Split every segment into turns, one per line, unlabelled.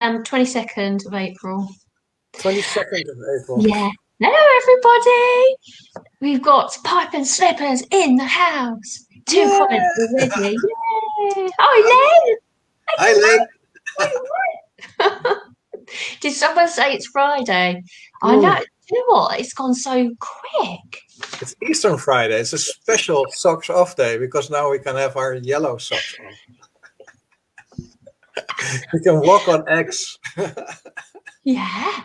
22nd of April.
22nd of April.
Yeah. Hello, everybody. We've got pipe and slippers in the house. 2 comments
Yeah.
already. Yay. Oh, Len.
Hi, Lynn.
Did someone say it's Friday? I know.
Mm,
You know what? It's gone so quick.
it's Easter Friday. It's a special socks off day because now we can have our yellow socks on. We can walk on eggs.
Yeah.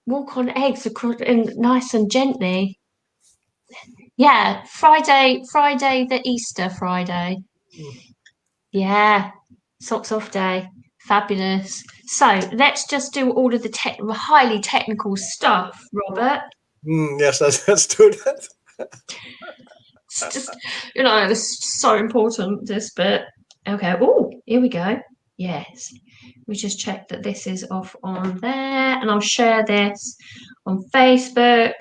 Walk on eggs across and nice and gently. Yeah. Friday, the Easter Friday.
Mm,
Yeah. Socks off day. Fabulous. So let's just do all of the highly technical stuff, Robert.
yes, let's do that.
It's just, it's so important, this bit. Okay. Oh, here we go. Yes. We just check that this is off on there, and I'll share this on Facebook.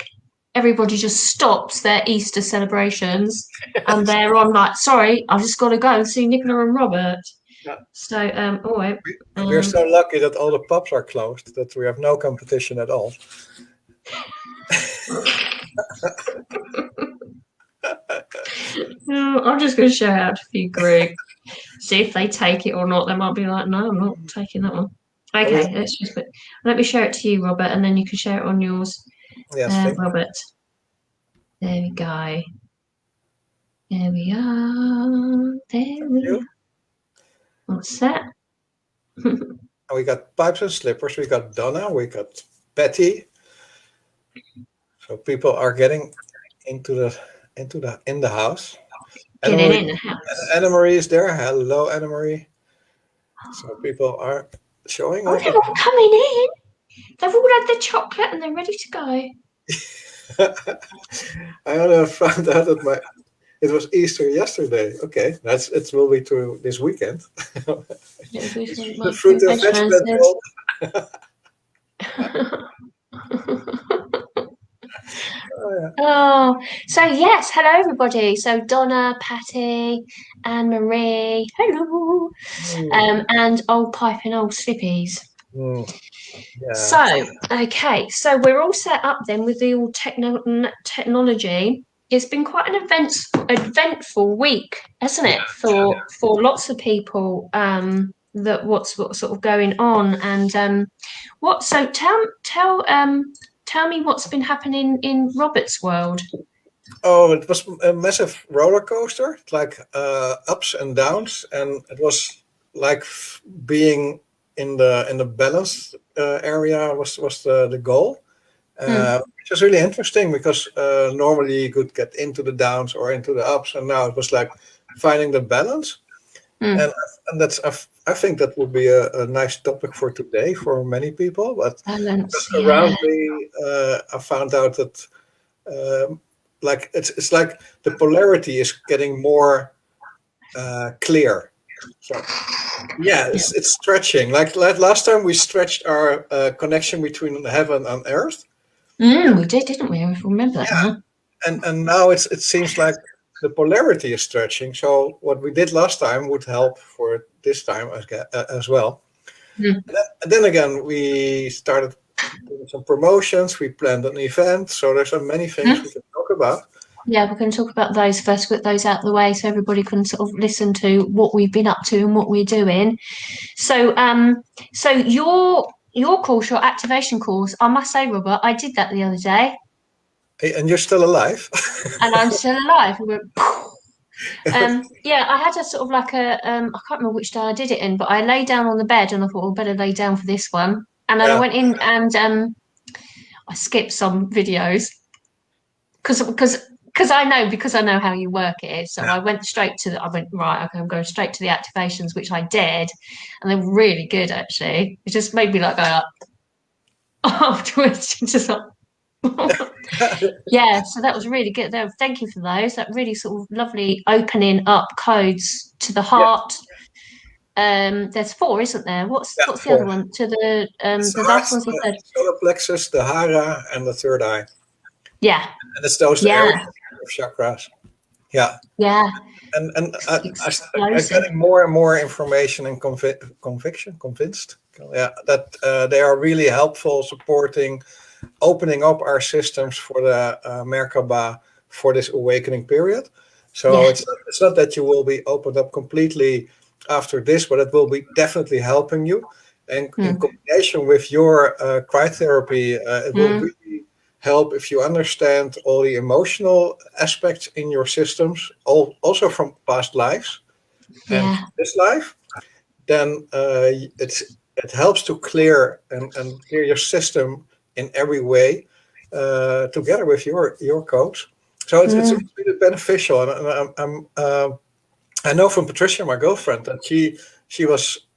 Everybody just stops their Easter celebrations, and they're on like, sorry, I've just got to go and see Nicola and Robert.
Yeah.
So,
We're so lucky that all the pubs are closed, that we have no competition at all.
I'm just going to share out to a few groups, see if they take it or not. They might be like, no, I'm not taking that one. Okay, let me share it to you, Robert, and then you can share it on yours.
Yes,
Robert. There we go. There we are. There we are. What's that?
We got pipes and slippers. We got Donna. We got Betty. So people are getting in the house.
Getting in the house.
Anna Marie is there. Hello, Anna Marie. So people are showing up.
They're all coming in. They've all had their chocolate and they're ready to go.
I found out that it was Easter yesterday. Okay, it will be to this weekend. The fruit and vegetable.
Oh, so yes, hello everybody. So Donna, Patty, Anne Marie, hello, and old pipe and old slippies.
Yeah.
So, okay, so we're all set up then with the all technology. It's been quite an eventful week, hasn't it, for lots of people. That what's sort of going on, and so tell me what's been happening in Robert's world.
Oh, it was a massive roller coaster, like ups and downs, and it was like being in the balance area was the goal, which was really interesting because normally you could get into the downs or into the ups, and now it was like finding the balance, and that's I think that would be a nice topic for today for many people. But
balance,
around me, I found out that. Like it's like the polarity is getting more clear. So yeah, it's stretching. Like last time we stretched our connection between heaven and earth.
We did, didn't we? I remember that.
Yeah. And now it seems like the polarity is stretching. So what we did last time would help for this time as well. And then again, we started doing some promotions. We planned an event. So there's so many things we can talk about.
Yeah, we're going to talk about those first, get those out of the way so everybody can sort of listen to what we've been up to and what we're doing. So so your course, your activation course, I must say, Robert, I did that the other day.
Hey, and you're still alive?
And I'm still alive. Yeah, I had a sort of like I can't remember which day I did it in, but I lay down on the bed and I thought, well, better lay down for this one. And then I went in and I skipped some videos because I know how you work it. So I went right, okay, I'm going straight to the activations, which I did, and they're really good actually. It just made me like go up afterwards, just like yeah, so that was really good. Thank you for those. That really sort of lovely opening up codes to the heart. There's 4, isn't there? What's the 4. Other one? To the last one's the third.
Solar plexus, the hara, and the third eye.
Yeah.
And it's those areas of chakras. Yeah.
Yeah.
And I'm getting more and more information and convinced. Yeah, that they are really helpful, supporting, opening up our systems for the Merkaba for this awakening period. So
Yeah.
it's not that you will be opened up completely after this, but it will be definitely helping you. And in
Mm.
combination with your cryotherapy, it will
Mm.
really help if you understand all the emotional aspects in your systems, also from past lives and
Yeah.
this life. Then it helps to clear and clear your system in every way together with your coach. So it's
Mm.
really beneficial, and I know from Patricia, my girlfriend, that she was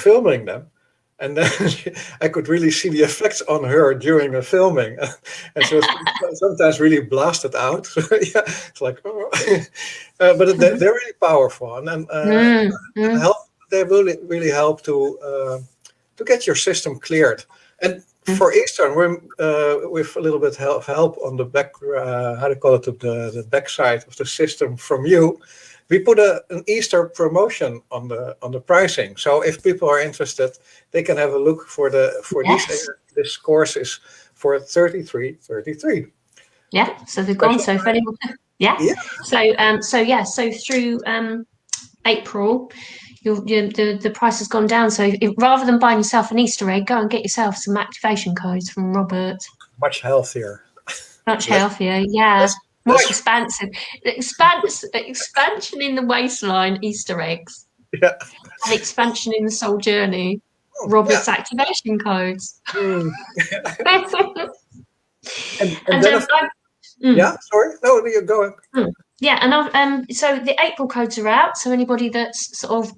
filming them, and then I could really see the effects on her during the filming, and she was sometimes really blasted out. So, yeah, it's like, oh. But they're really powerful,
Mm.
and
Mm.
help. They really help to get your system cleared. And
Mm.
for Eastern, we're with a little bit help on the back, how do you call it, the backside of the system from you. We put an Easter promotion on the pricing. So if people are interested, they can have a look for these.
Yes.
This course is for 33.33.
Yeah. So they've gone.
Special
So if
price.
anyone, yeah.
Yeah,
So through April, the price has gone down. So rather than buying yourself an Easter egg, go and get yourself some activation codes from Robert.
much healthier.
Much
Less,
healthier, yeah.
less,
More
less.
expansive. Expansion in the waistline, Easter eggs,
Yeah.
and expansion in the soul journey,
Oh, yeah.
Robert's activation codes.
Mm.
and
And then
mm,
yeah, sorry. No, you're going.
mm. Yeah, and so the April codes are out. So anybody that's sort of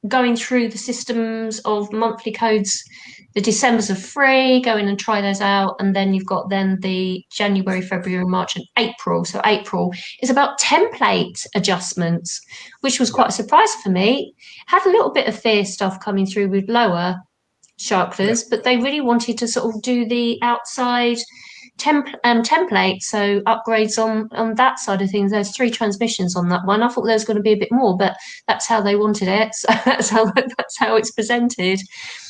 going through the systems of monthly codes, the Decembers are free. Go in and try those out, and then you've got then the January, February, March, and April. So April is about template adjustments, which was
Yeah,
quite a surprise for me. Had a little bit of fear stuff coming through with lower
yeah,
chakras, but they really wanted to sort of do the outside template, so upgrades on that side of things. There's 3 transmissions on that one. I thought there was going to be a bit more, but that's how they wanted it. So that's how it's presented.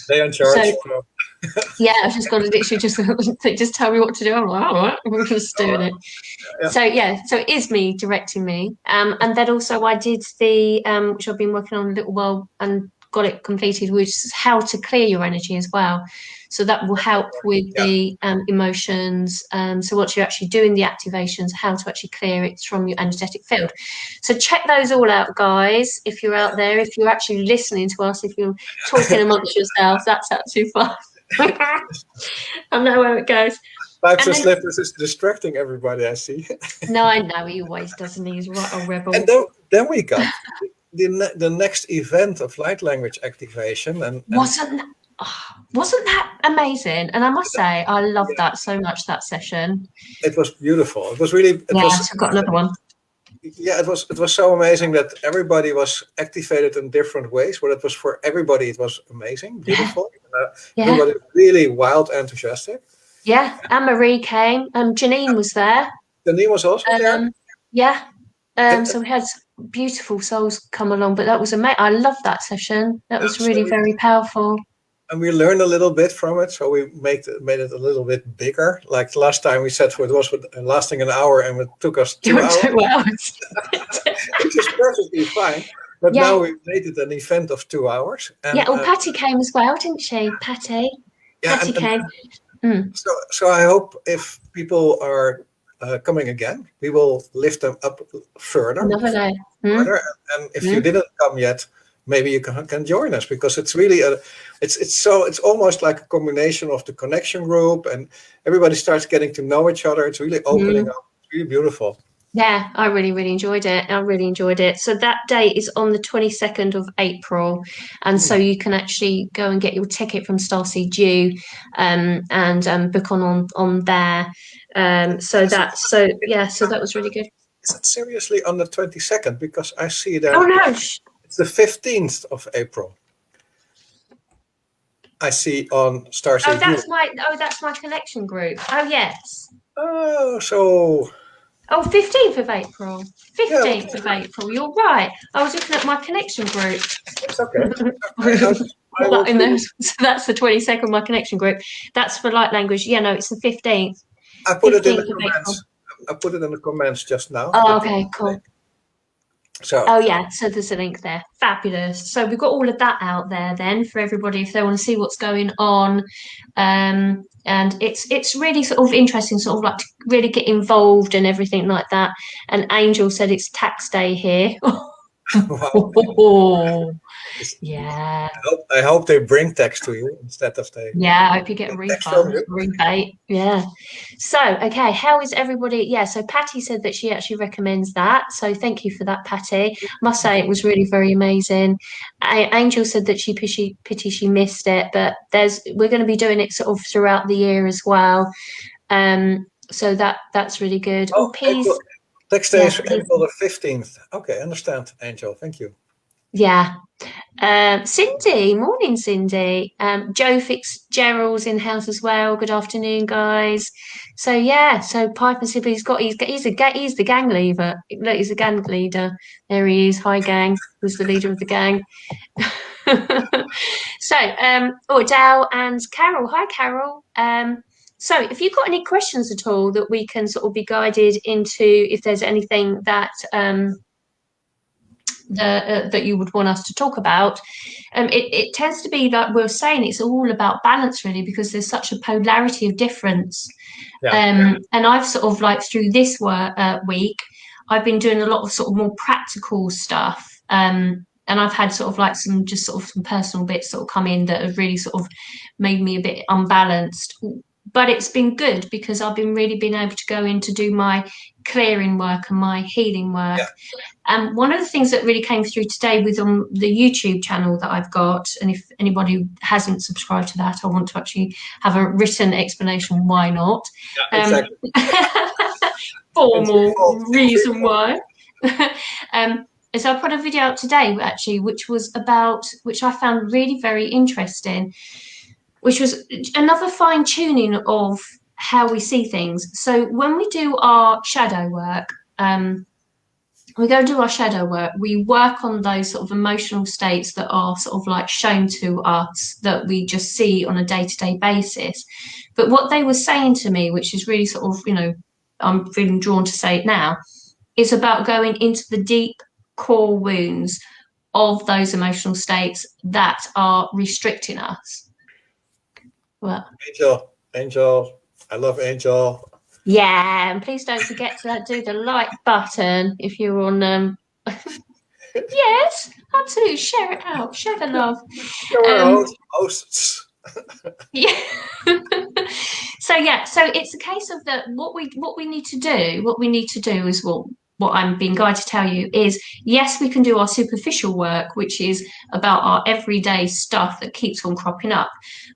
they in
So
charge. So,
yeah, I've just got to literally just tell me what to do. I'm like, all right, we're just
all
doing
right.
it.
Yeah,
So yeah, so it is me directing me. And then also I did the which I've been working on a little while and got it completed, which is how to clear your energy as well. So that will help with
yeah.
the emotions. So once you're actually doing the activations, how to actually clear it from your energetic field. So check those all out, guys. If you're out there, if you're actually listening to us, if you're talking amongst yourselves, that's absolutely fine. I know where it goes.
Pipes
And
and
then
slippers is distracting everybody. I see.
no, I know he always does, and he's right a
And
rebel.
then we got the next event of light language activation, and
Wasn't that amazing? And I must say, I love
yeah,
that so much, that session.
it was beautiful. It was really it was
Yes, we've got another one.
yeah, it was so amazing that everybody was activated in different ways. But it was for everybody. It was amazing,
Yeah,
beautiful.
yeah,
Everybody really wild, enthusiastic.
yeah. Anne Marie came. Janine was there.
Denis was also there.
Um, yeah.
And,
So we had beautiful souls come along, but that was amazing. I love that session. That was
so
really very powerful.
and we learned a little bit from it, so we made it a little bit bigger. Like last time, we said it was lasting an hour, and it took us
You
2 hours,
2 hours.
which is perfectly fine. But now
Yeah,
we made it an event of 2 hours,
yeah.
and
Oh, Patty came as well, didn't she? Patty.
yeah,
Patty
and
came. Mm.
so I hope if people are coming again, we will lift them up further,
Another day. Mm.
and if you
Mm.
didn't come yet, maybe you can join us, because it's really it's almost like a combination of the connection group, and everybody starts getting to know each other. It's really opening
Mm.
up. It's really beautiful.
Yeah, I really, really enjoyed it. I really enjoyed it. So that date is on the 22nd of April. And so
Hmm.
you can actually go and get your ticket from Starseed and book on there. So
Is it,
so that was really good.
is it seriously on the 22nd? Because I see
Oh
there
no.
it's the 15th of April. I see on Starseed.
That's my connection group. Oh yes.
Oh, so
Oh, 15th of April.
Yeah,
15th of April. You're right. I was looking at my connection group.
it's okay. I
Put
will
that in there.
see.
So that's the 22nd, my connection group. That's for light language. Yeah, no, it's the 15th.
I put it in the
15th of April.
comments. I put it in the comments just now.
Oh, okay, cool.
So
Oh yeah, so there's a link there. Fabulous. So we've got all of that out there then for everybody if they want to see what's going on. And it's really sort of interesting, sort of like to really get involved and everything like that. And Angel said it's tax day here.
wow.
Yeah.
I hope they bring text to you instead of they
Yeah, I hope you get a
text from
refund,
you.
rebate. Yeah. So, okay, how is everybody? Yeah, so Patty said that she actually recommends that. So thank you for that, Patty. Must say it was really very amazing. Angel said that she pity she missed it, but we're going to be doing it sort of throughout the year as well. So that's really good. Oh, peace.
Text day
Yeah,
is April the 15th. Okay, understand, Angel. Thank you.
yeah. Cindy, morning, Cindy. Joe Fitzgerald's in house as well. Good afternoon, guys. So yeah, so Piper said he's the gang leader. Look, he's the gang leader. There he is. Hi, gang. Who's the leader of the gang? So, Dal and Carol. Hi, Carol. So if you've got any questions at all that we can sort of be guided into, if there's anything that that you would want us to talk about. It tends to be like we were saying, it's all about balance really, because there's such a polarity of difference. And I've sort of like through this week, I've been doing a lot of sort of more practical stuff. And I've had sort of like some personal bits sort of come in that have really sort of made me a bit unbalanced. But it's been good because I've been able to go in to do my clearing work and my healing work. And one of the things that really came through today with on the YouTube channel that I've got, and if anybody hasn't subscribed to that, I want to actually have a written explanation why not.
Yeah, exactly.
Formal reason why. So I put a video out today actually, which I found really very interesting, which was another fine tuning of how we see things. So when we do our shadow work, we go do our shadow work, we work on those sort of emotional states that are sort of like shown to us that we just see on a day-to-day basis. But what they were saying to me, which is really sort of, I'm feeling drawn to say it now, is about going into the deep core wounds of those emotional states that are restricting us. Well,
Angel, I love Angel.
Yeah, and please don't forget to do the like button if you're on. Yes, absolutely. Share it out. Share the love.
Hosts.
Yeah. So it's a case of that. What we need to do is what I'm being guided to tell you is, yes, we can do our superficial work, which is about our everyday stuff that keeps on cropping up.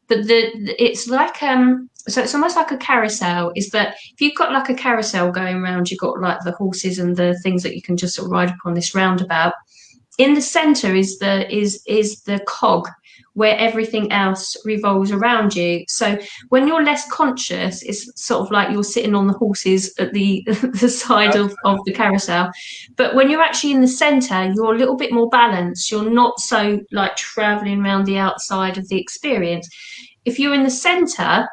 But it's like so it's almost like a carousel, is that if you've got like a carousel going around, you've got like the horses and the things that you can just sort of ride upon this roundabout. In the center is the cog where everything else revolves around you. So when you're less conscious, it's sort of like you're sitting on the horses at the the side of the carousel. But when you're actually in the center, you're a little bit more balanced. You're not so like traveling around the outside of the experience. If you're in the center,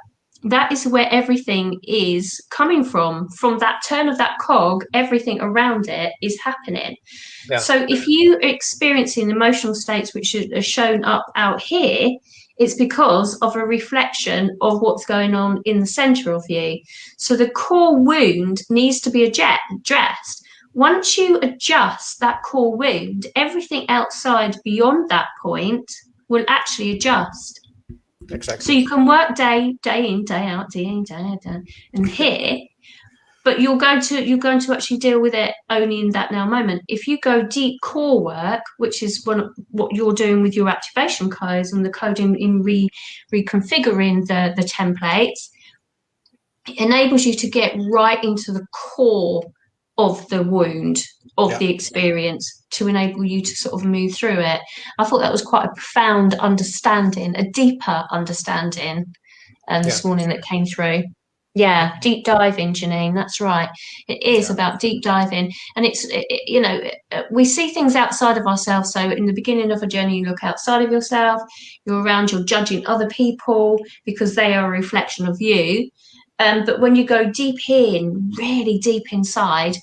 that is where everything is coming from. From that turn of that cog, everything around it is happening. Yeah. So if you are experiencing emotional states which are shown up out here, it's because of a reflection of what's going on in the center of you. So the core wound needs to be addressed. Once you adjust that core wound, everything outside beyond that point will actually adjust.
Exactly.
So you can work day in, day out, and here, but you're going to actually deal with it only in that now moment. If you go deep core work, which is what you're doing with your activation codes and the coding in reconfiguring the templates, it enables you to get right into the core of the wound of the experience to enable you to sort of move through it. I thought that was quite a profound understanding, a deeper understanding this morning that came through. Yeah, deep diving, Janine. That's right. It is
Yeah.
about deep diving, and we see things outside of ourselves. So in the beginning of a journey, you look outside of yourself. You're around. You're judging other people because they are a reflection of you. But when you go deep in, really deep inside,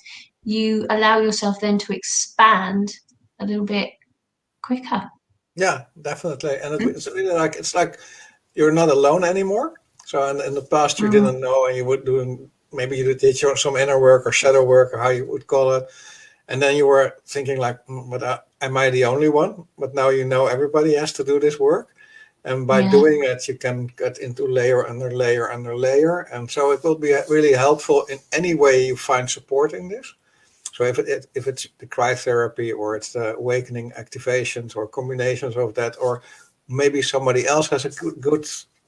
you allow yourself then to expand a little bit quicker.
Yeah, definitely. And it's really like it's like you're not alone anymore. So in the past you
Mm,
didn't know, and you would do maybe you did some inner work or shadow work or how you would call it, and then you were thinking like, but am I the only one? But now you know everybody has to do this work, and by
yeah.
doing it, you can get into layer under layer under layer, and so it will be really helpful in any way you find support in this. So if it's the cryotherapy or it's the awakening activations or combinations of that, or maybe somebody else has a good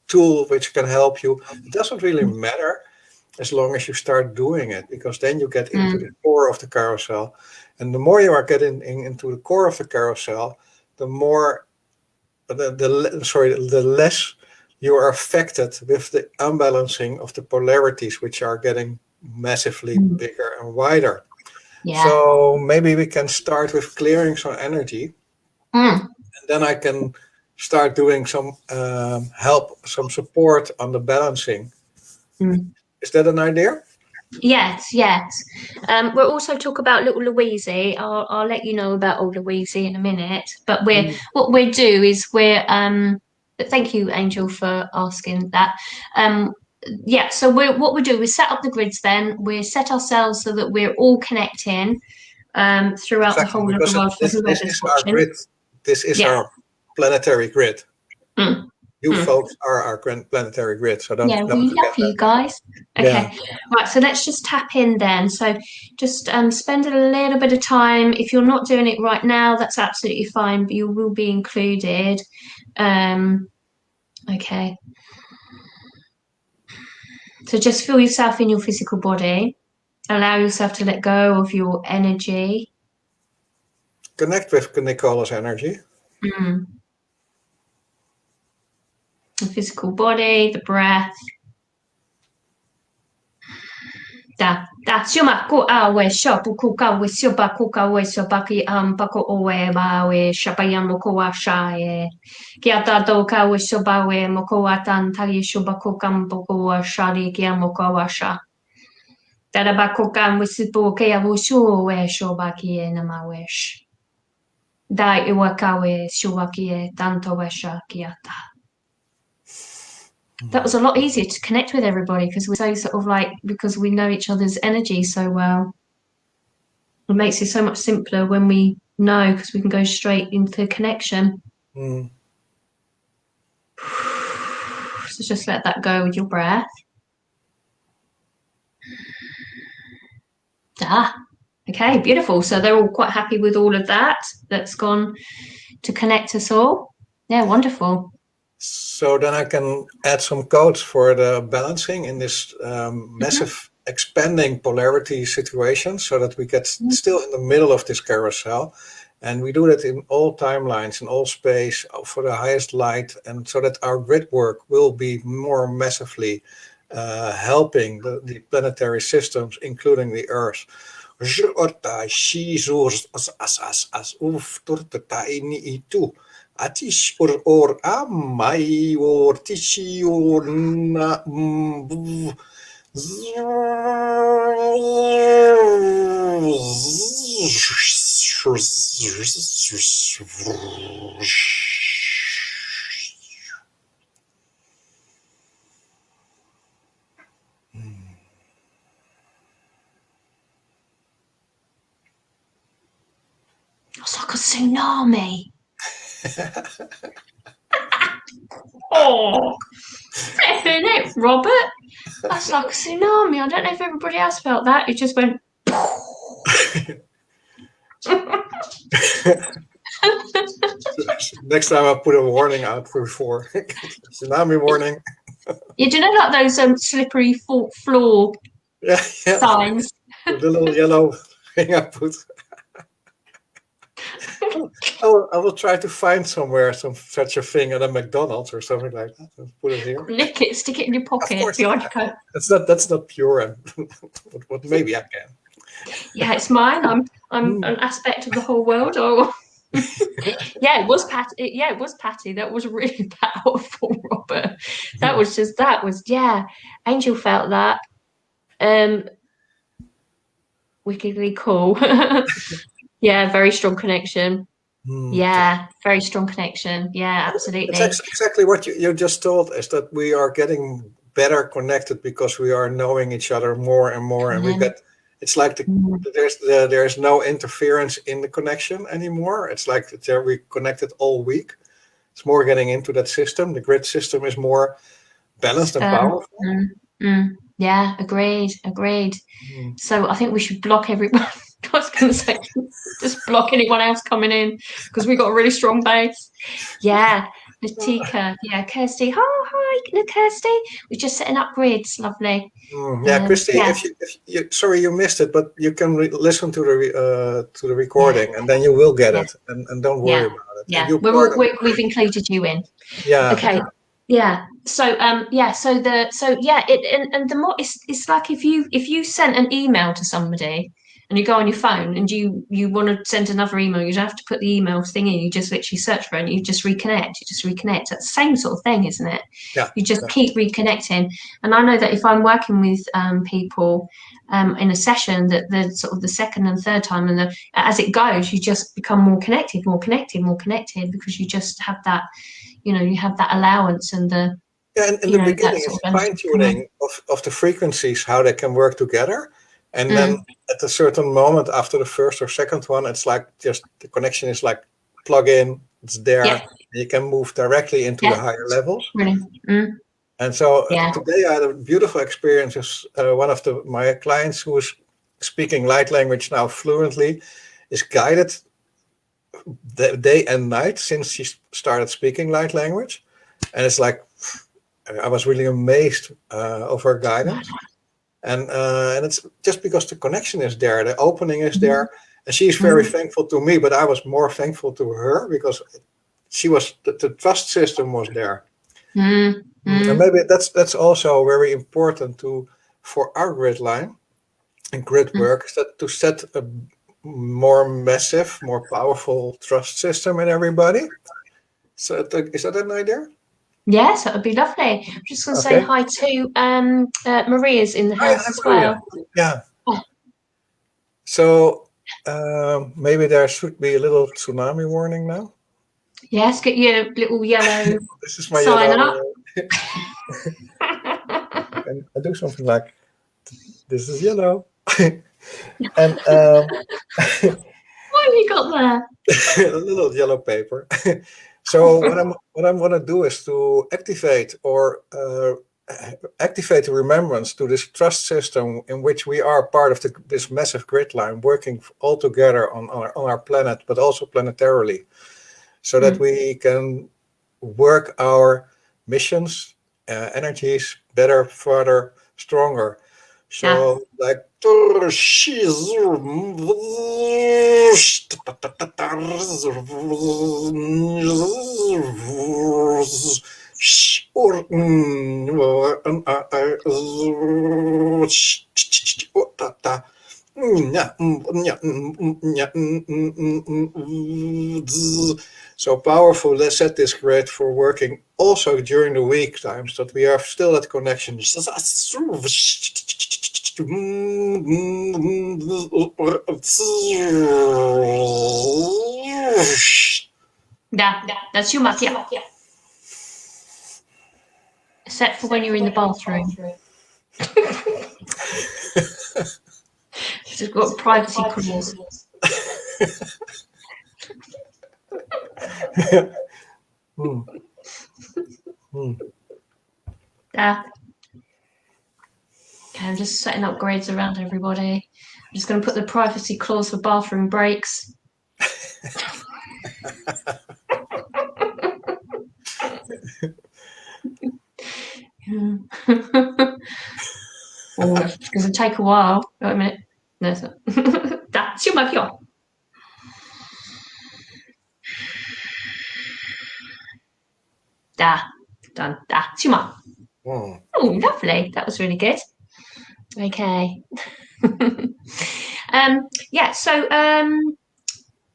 tool which can help you, it doesn't really matter as long as you start doing it, because then you get into the
Mm,
core of the carousel. And the more you are getting into the core of the carousel, the more the less you are affected with the unbalancing of the polarities, which are getting massively
mm,
bigger and wider.
yeah.
So maybe we can start with clearing some energy,
Mm,
and then I can start doing some help, some support on the balancing.
mm.
Is that an idea?
Yes, yes. We'll also talk about little Louise. I'll let you know about old Louise in a minute. But
Mm,
what we do is but thank you, Angel, for asking that. Um yeah, so what we do is set up the grids then. We set ourselves so that we're all connecting throughout the
exactly,
whole of the
because
world for
this
whoever's
is our
watching.
grid. This is
Yeah.
our planetary grid.
Mm,
You
mm.
folks are our planetary grid, so
Yeah,
don't
we
forget
love
that.
you guys.
Yeah.
Okay, right, so let's just tap in then. So just spend a little bit of time. If you're not doing it right now, that's absolutely fine, but you will be included. Um, okay, so just feel yourself in your physical body. Allow yourself to let go of your energy.
Connect with Nicola's energy.
Mm. The physical body, the breath. Da siuma ko a we shopu ku ka we siopa ku ka we sopa ki pako o we ba we shapaya mo ko a sha e ki ata to ka we sopa we mo ko a tan tagi shopa ko kam poko a sha ri ki a mo ko a sha tada ba ko kam we sipo ke a wo shu we shopa ki e na ma wesh dai e wa ka we shopa ki e tanto we sha ki ata. That was a lot easier to connect with everybody because we're so sort of like because we know each other's energy so well. It makes it so much simpler when we know because we can go straight into connection.
Mm.
So just let that go with your breath. Okay, beautiful. So they're all quite happy with all of that. That's gone to connect us all. Yeah, wonderful.
So then I can add some codes for the balancing in this massive expanding polarity situation so that we get still in the middle of this carousel. And we do that in all timelines, in all space, for the highest light, and so that our grid work will be more massively helping the planetary systems, including the Earth. Atish or amai or tishi or na
It's like a tsunami. Oh, flipping it, Robert. That's like a tsunami. I don't know if everybody else felt that. It just went.
Next time I'll put a warning out before tsunami warning.
You do know like those slippery floor
Yeah, yeah.
signs?
The little yellow thing I put. I will try to find somewhere such a thing at a McDonald's or something like that. And put it here.
Nick it, stick it in your
Of
pocket
course,
behind your coat.
that's not pure, and but maybe I can.
Yeah, it's mine. I'm an aspect of the whole world. Oh, yeah, it was Patty. Yeah, it was Patty. That was really powerful, Robert. That was yeah. Angel felt that. Wickedly cool. Yeah, very strong connection. Yeah, very strong connection. Yeah, absolutely.
It's exactly what you just told us, that we are getting better connected because we are knowing each other more and more, and we get. It's like there's no interference in the connection anymore. It's like we connected all week. It's more getting into that system. The grid system is more balanced and powerful.
Yeah, agreed. So I think we should block everyone. I was going to say, just block anyone else coming in because we've got a really strong base. Yeah, Natika. Yeah, Kirsty. Oh, hi, Kirsty. We're just setting up grids. Lovely.
Yeah, Christy.
Yeah.
If you sorry you missed it, but you can listen to the recording, and then you will get it, and don't worry about it.
Yeah,
And
we've included you in.
Yeah.
Okay. Yeah. So the more it's like if you sent an email to somebody and you go on your phone and you want to send another email, you don't have to put the email thing in, you just literally search for it and you just reconnect. It's the same sort of thing, isn't it?
Yeah.
You just keep reconnecting. And I know that if I'm working with people in a session, that the sort of the second and third time and as it goes, you just become more connected because you just have that, you have that allowance and the
in the beginning, it's fine-tuning of the frequencies, how they can work together. And then at a certain moment after the first or second one, it's like just the connection is like plug in, it's there. Yeah. You can move directly into the higher levels. And so today I had a beautiful experience with one of my clients who is speaking light language now fluently, is guided day and night since she started speaking light language. And it's like, I was really amazed of her guidance. And it's just because the connection is there, the opening is there. And she's very thankful to me, but I was more thankful to her because she was, the trust system was there. And maybe that's also very important for our grid line and grid work, is that to set a more massive, more powerful trust system in everybody. So is that an idea?
Yes, that would be lovely. I'm just going to say hi to Maria's in the house as well.
Yeah. So maybe there should be a little tsunami warning now.
Yes, get your little yellow
this is my
sign
yellow,
up.
and I do something like, this is yellow. And what
have you got
there? A little yellow paper. So what I'm going to do is to activate activate the remembrance to this trust system in which we are part of this massive grid line, working all together on our planet, but also planetarily, so that we can work our missions, energies better, further, stronger. So like so powerful. Let's set this grid for working also during the week times, that we are still at connection.
That's your makia. Except for when you're in the bathroom. She's got privacy clause. Okay, I'm just setting up grades around everybody. I'm just going to put the privacy clause for bathroom breaks. Oh, it's going to take a while. Wait a minute. No, it's not. That's your makia. Da, done. Da, tuma.
Hmm.
Oh, lovely. That was really good. Okay. Yeah, so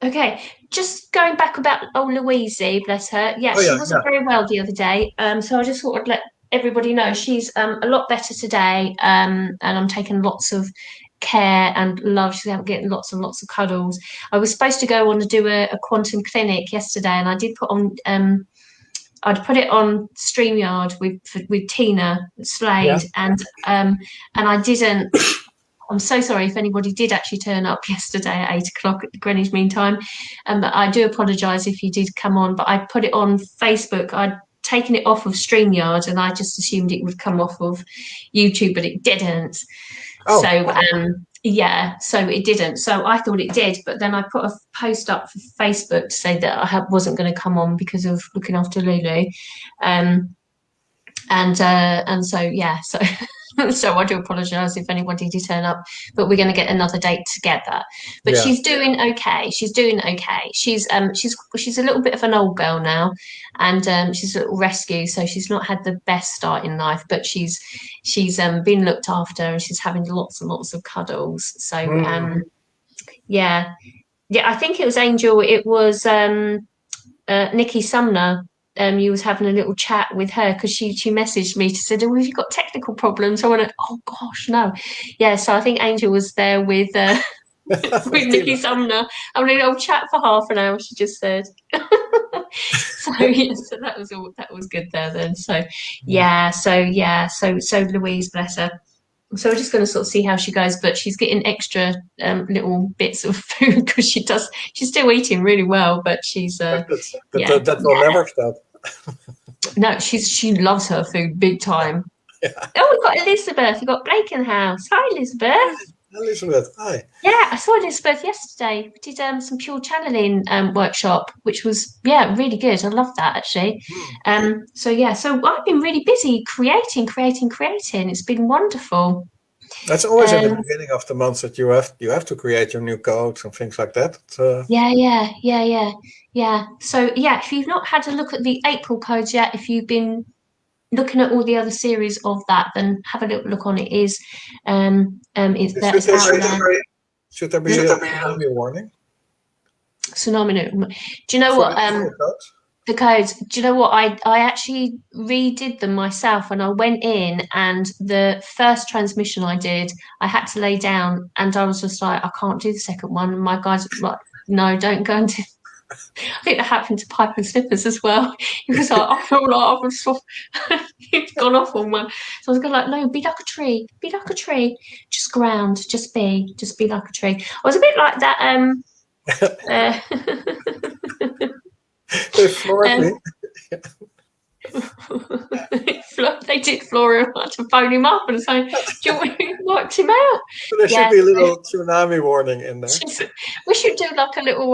okay, just going back about Louise, bless her. Yeah,
Oh
she
yeah,
wasn't very well the other day. So I just thought I'd let everybody know she's a lot better today. And I'm taking lots of care and love. She's out getting lots and lots of cuddles. I was supposed to go on to do a quantum clinic yesterday, and I did put on I'd put it on StreamYard with Tina
yeah.
Slade, and I didn't. I'm so sorry if anybody did actually turn up yesterday at 8 o'clock at Greenwich Mean Time. But I do apologise if you did come on, but I put it on Facebook. I'd taken it off of StreamYard and I just assumed it would come off of YouTube, but it didn't.
Oh,
So yeah, so it didn't. So I thought it did, but then I put a post up for Facebook to say that I wasn't going to come on because of looking after Lulu. And so yeah, so so I do apologise if anybody did turn up, but we're going to get another date together. But
yeah.
she's doing okay. She's doing okay. She's a little bit of an old girl now, and she's a little rescue, so she's not had the best start in life, but she's been looked after and she's having lots and lots of cuddles. So yeah, I think it was Angel. It was Nikki Sumner. You was having a little chat with her because she messaged me to say, "Oh, have you got technical problems?" I went, "Oh gosh, no." Yeah, so I think Angel was there with with Nikki Sumner having a little chat for half an hour. She just said. So yeah, so that was all. That was good there then. So yeah, so Louise, bless her. So we're just going to sort of see how she goes, but she's getting extra little bits of food because she's still eating really well, but she's
that will never stop.
No, she loves her food big time.
Yeah.
Oh, we've got Elisabeth. We've got Blake in the house. Hi, Elisabeth.
Hi, Elisabeth. Hi.
Yeah, I saw Elisabeth yesterday. We did some pure channeling workshop, which was really good. I love that actually. So yeah, so I've been really busy creating. It's been wonderful.
That's always at the beginning of the month that you have to create your new codes and things like that.
Yeah. So yeah, if you've not had a look at the April codes yet, if you've been looking at all the other series of that, then have a little look on it. Is that is out there.
Should there be a tsunami warning?
Tsunami. Do you know what? The codes. Do you know what? I actually redid them myself, and I went in, and the first transmission I did, I had to lay down, and I was just like, I can't do the second one. And my guys were like, no, don't go into. I think that happened to Pipe and Slippers as well. He was like, I feel like I've sort of it's gone off on one. So I was going like, no, be like a tree, just ground, just be like a tree. I was a bit like that.
They floored me.
They did floor him. I had to phone him up and say, "Do you want me to wiped him out?"
So there should be a little tsunami warning in there.
We should do like a little.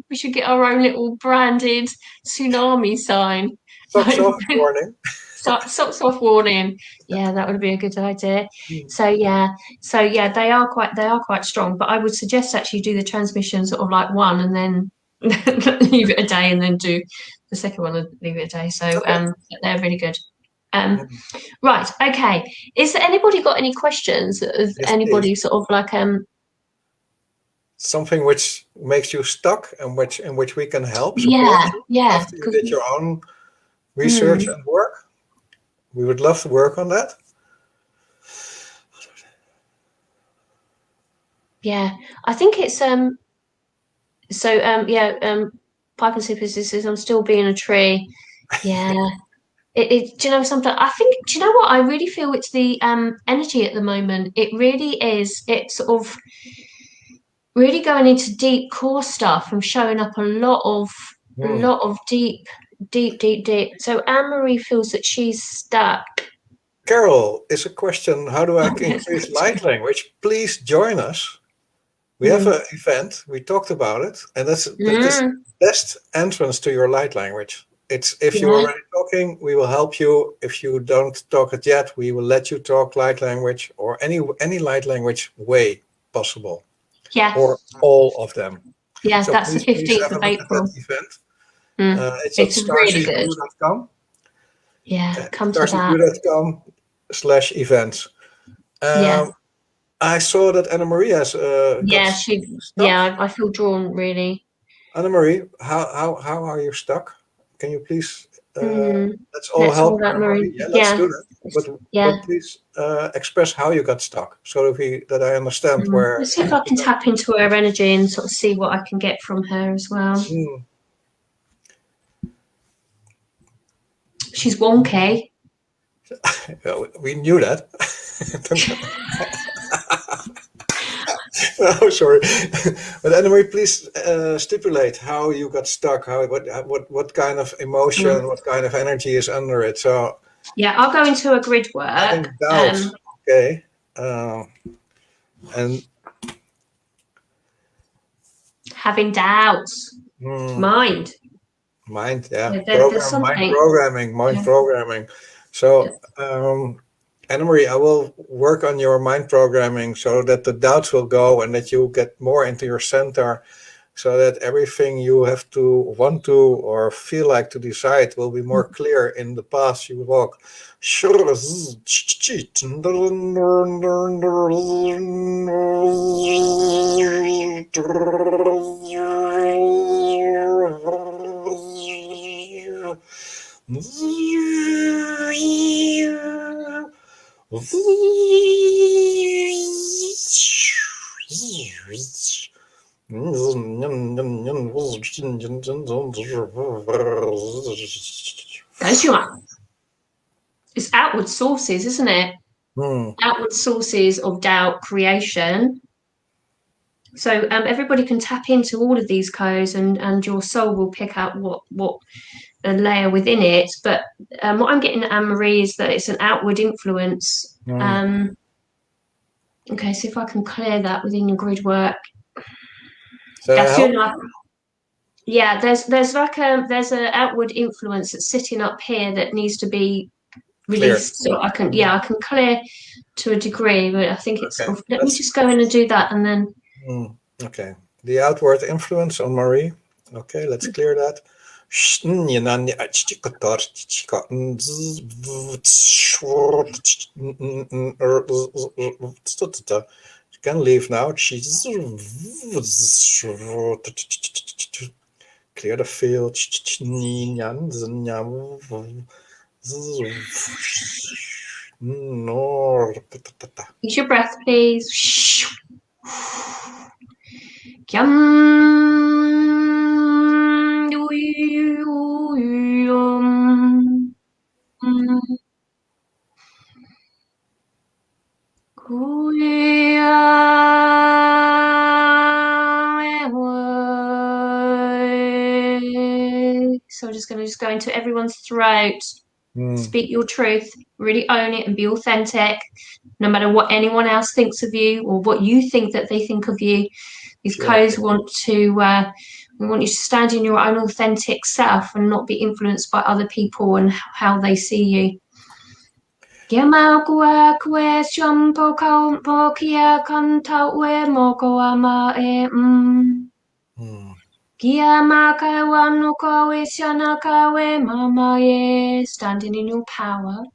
We should get our own little branded tsunami sign.
Socks off warning.
Socks off warning. Yeah, that would be a good idea. So yeah, they are quite strong. But I would suggest actually do the transmission sort of like one and then leave it a day and then do the second one and leave it a day. So they're really good. Right, okay. Is there anybody got any questions? Has anybody please. Sort of like
something which makes you stuck and in which we can help
support
you after you did your own research and work? We would love to work on that.
Yeah, I think it's Pipe and Slippers says I'm still being a tree. Yeah. Do you know something? I think, do you know what? I really feel it's the energy at the moment. It really is. It's sort of really going into deep core stuff and showing up a lot of deep. So Anne-Marie feels that she's stuck.
Carol is a question, how do I increase light language? Please join us. We have an event, we talked about it, and that's the best entrance to your light language. It's if you're already talking, we will help you. If you don't talk it yet, we will let you talk light language or any light language way possible.
Yeah.
Or all of them.
Yeah, so that's the 15th of April.
Event. It's at
really good.
starseedblue.com.
Yeah, come to that.
starseq.com/events.
Yeah.
I saw that Anna Marie has got stuck.
Yeah, I feel drawn really.
Anna Marie, how are you stuck? Can you please let's all
Let's
help
hold that,
Anna Marie?
Marie.
Yeah, let's
Yeah.
do that.
Yeah.
But please express how you got stuck so that I understand where.
Let's see if I can tap into her energy and sort of see what I can get from her as well. She's wonky.
We knew that. Oh, sorry. But anyway, please stipulate how you got stuck. What kind of emotion, what kind of energy is under it? So
yeah, I'll go into a grid work.
having doubts, okay, and
having doubts, mind,
yeah,
there's something.
mind programming. So. Anna Marie, I will work on your mind programming so that the doubts will go and that you get more into your center so that everything you have to want to or feel like to decide will be more clear in the path you walk.
It's outward sources, isn't it? Outward sources of doubt creation. So everybody can tap into all of these codes and your soul will pick out what a layer within it. But what I'm getting at, Anne-Marie, is that it's an outward influence. Okay, see if I can clear that within your grid work. Yeah, there's an outward influence that's sitting up here that needs to be released. Clear. So I can clear to a degree, but I think it's okay. Let me just go in and do that and then
okay. The outward influence on Marie. Okay, let's clear that. You can leave now. Clear the field.
Use your breath, please. So I'm just going to go into everyone's throat. Speak your truth, really own it and be authentic, no matter what anyone else thinks of you or what you think that they think of you. These codes want you to stand in your own authentic self and not be influenced by other people and how they see you. Standing in your power.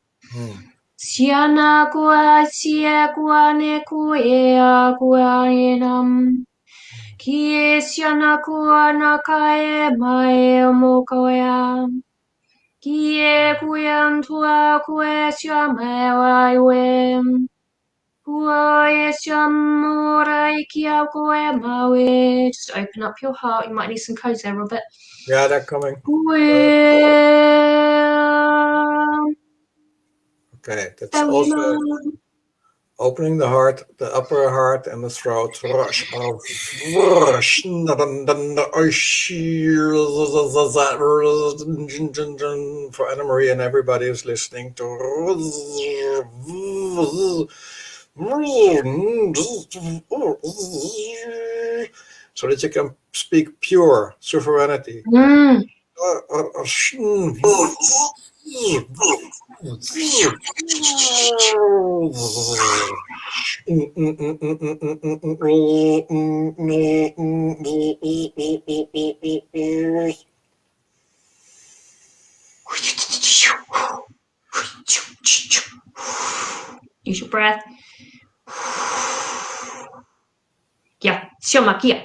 Just open up your heart. You might need some codes there, Robert.
Yeah, they're coming. Okay, that's also opening the heart, the upper heart and the throat. For Anna Marie and everybody who's listening to. So that you can speak pure sovereignty.
Use your breath. Yeah, sioma kia.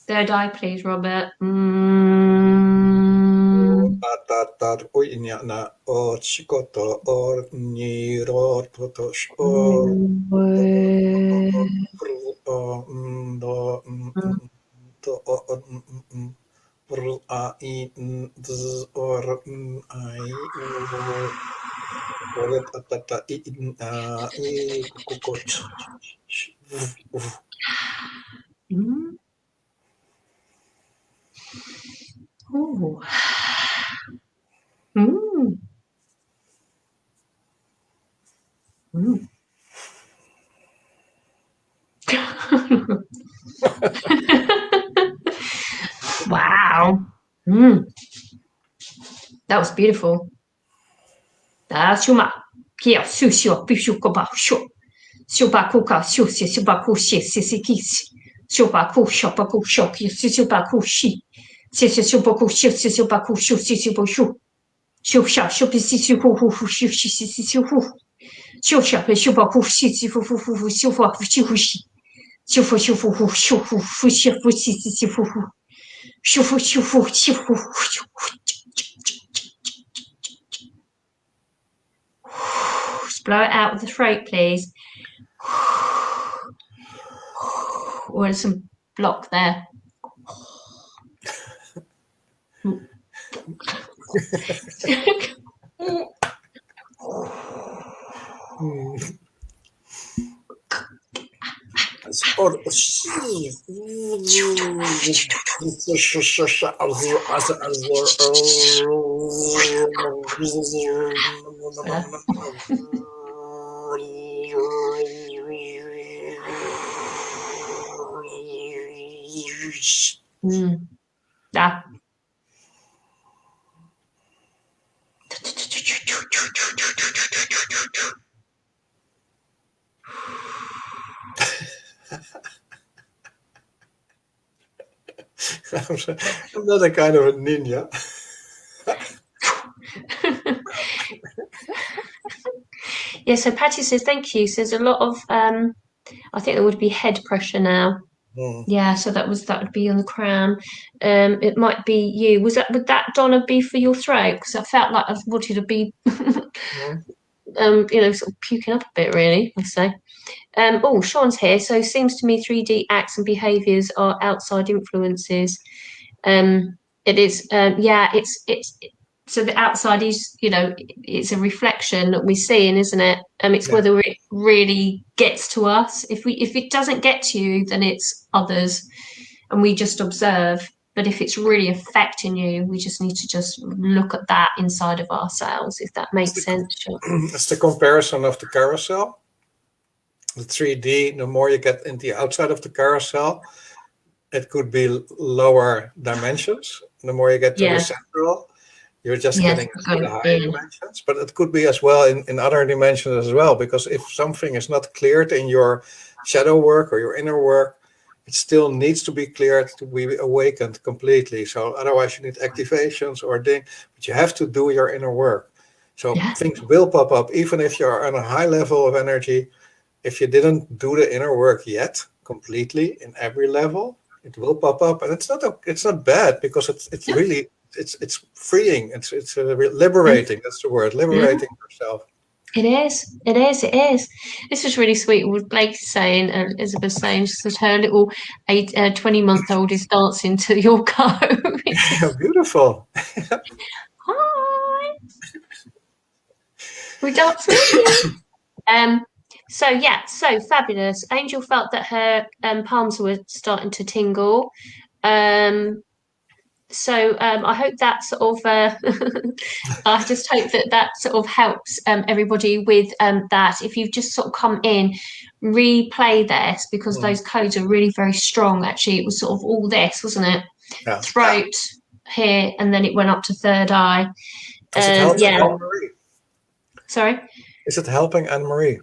Third eye, please, Robert.
Tatar uinya na o chikoto or ni ro totosh or to o a I z or I or atata I kukoch.
Ooh. Mm. Mm. Wow. Mm. That was beautiful. Shuma. Kia susio bishukoba shu. Shubakuka shusi shubaku shi sisikisi. Shubaku shopaku shoki shubaku shi. Shubaku shi shubaku shu shubaku. Shusha shupisi shuhu shu shi shuhu. Shusha shubaku shi shuhu shubaku shuhu. Shufu shufu shufu shufu shufu shufu shufu shufu. Blow it out with the throat, please. Or there's some block there. Yeah.
I'm not a kind of a ninja.
Yeah, so Patty says thank you. So there's a lot of I think there would be head pressure now. Yeah, so that would be on the crown. It might be you. Would that Donna be for your throat? Because I felt like I wanted to be sort of puking up a bit, really, I'd say. Sean's here. So seems to me 3D acts and behaviours are outside influences. It is, it's so the outside is, it's a reflection that we're seeing, isn't it? It's whether it really gets to us. If it doesn't get to you, then it's others, and we just observe. But if it's really affecting you, we just need to just look at that inside of ourselves, if that makes sense. Sure.
It's the comparison of the carousel. The 3D, the more you get in the outside of the carousel, it could be lower dimensions. The more you get to the central, you're just getting into the higher dimensions. But it could be as well in other dimensions as well, because if something is not cleared in your shadow work or your inner work, it still needs to be cleared to be awakened completely. So otherwise you need activations or things, but you have to do your inner work. So things will pop up, even if you're on a high level of energy. If you didn't do the inner work yet completely in every level, it will pop up, and it's not bad, because it's really it's freeing. It's liberating. That's the word, liberating yourself.
It is. It is. It is. This was really sweet. What Blake saying, Elizabeth saying, she said her little 20-month-old is dancing to your go.
Beautiful.
Hi. We dance with you. So yeah, so fabulous. Angel felt that her palms were starting to tingle. I hope that sort of I just hope that that sort of helps everybody with that. If you've just sort of come in, replay this because those codes are really very strong. Actually, it was sort of all this, wasn't it?
Yeah.
Throat here, and then it went up to third eye.
Is it helping
Yeah.
Anne-Marie?
Sorry.
Is it helping Anne-Marie?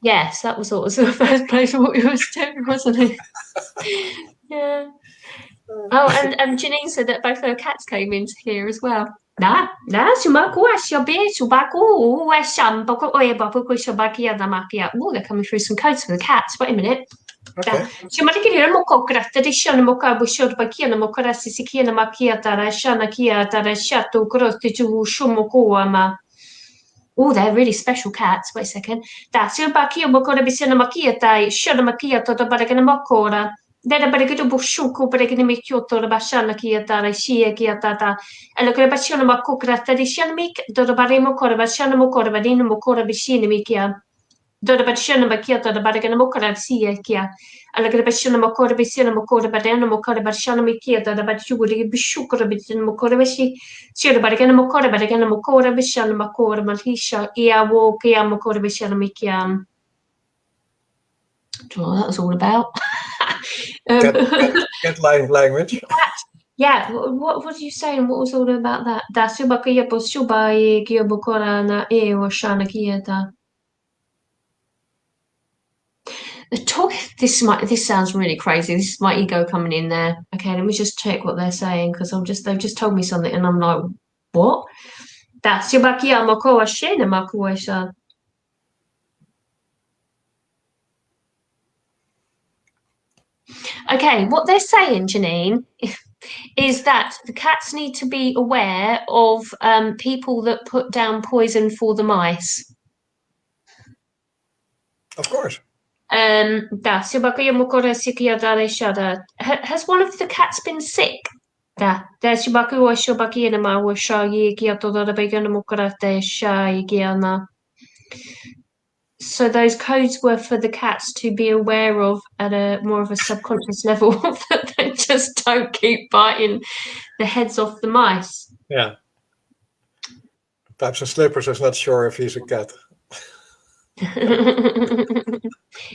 Yes, that was what was the first place what we was doing, wasn't it? Yeah. Oh, and Janine said that both her cats came into here as well. Đó, đó, Oh, they're coming through some codes for the cats. Wait a minute.
Okay.
Oh, they're really special cats. Wait a second. Dada bara gudu bushuku bara gini mikyoto da bashana kia dara shia kia dada. Ela kore bashana makokra tadi shana mik doda bare mokora bashana mokora badina mokora bishina mikia. Doda bashana makia doda bara gana mokora sia kia. Ela kore bashana mokora bishina mokora badana mokora bashana mikia doda bashuguri bishukura bishina mokora bishi. Shira bara gana mokora bishana mokora malhisha ia wo kia mokora bishana mikia. Do you know what that was all about?
Cat language.
Yeah, what are you saying? What was all about that? Da suba kia po suba e kia bokora na e o shana kia da. This sounds really crazy. This is my ego coming in there. Okay, let me just check what they're saying because they've just told me something and I'm like, what? Da suba kia mokoa shena makua sha. Okay, what they're saying, Janine, is that the cats need to be aware of people that put down poison for the mice.
Of course.
Has one of the cats been sick? So those codes were for the cats to be aware of at a more of a subconscious level that they just don't keep biting the heads off the mice.
Yeah. Perhaps in Slippers is not sure if he's a cat.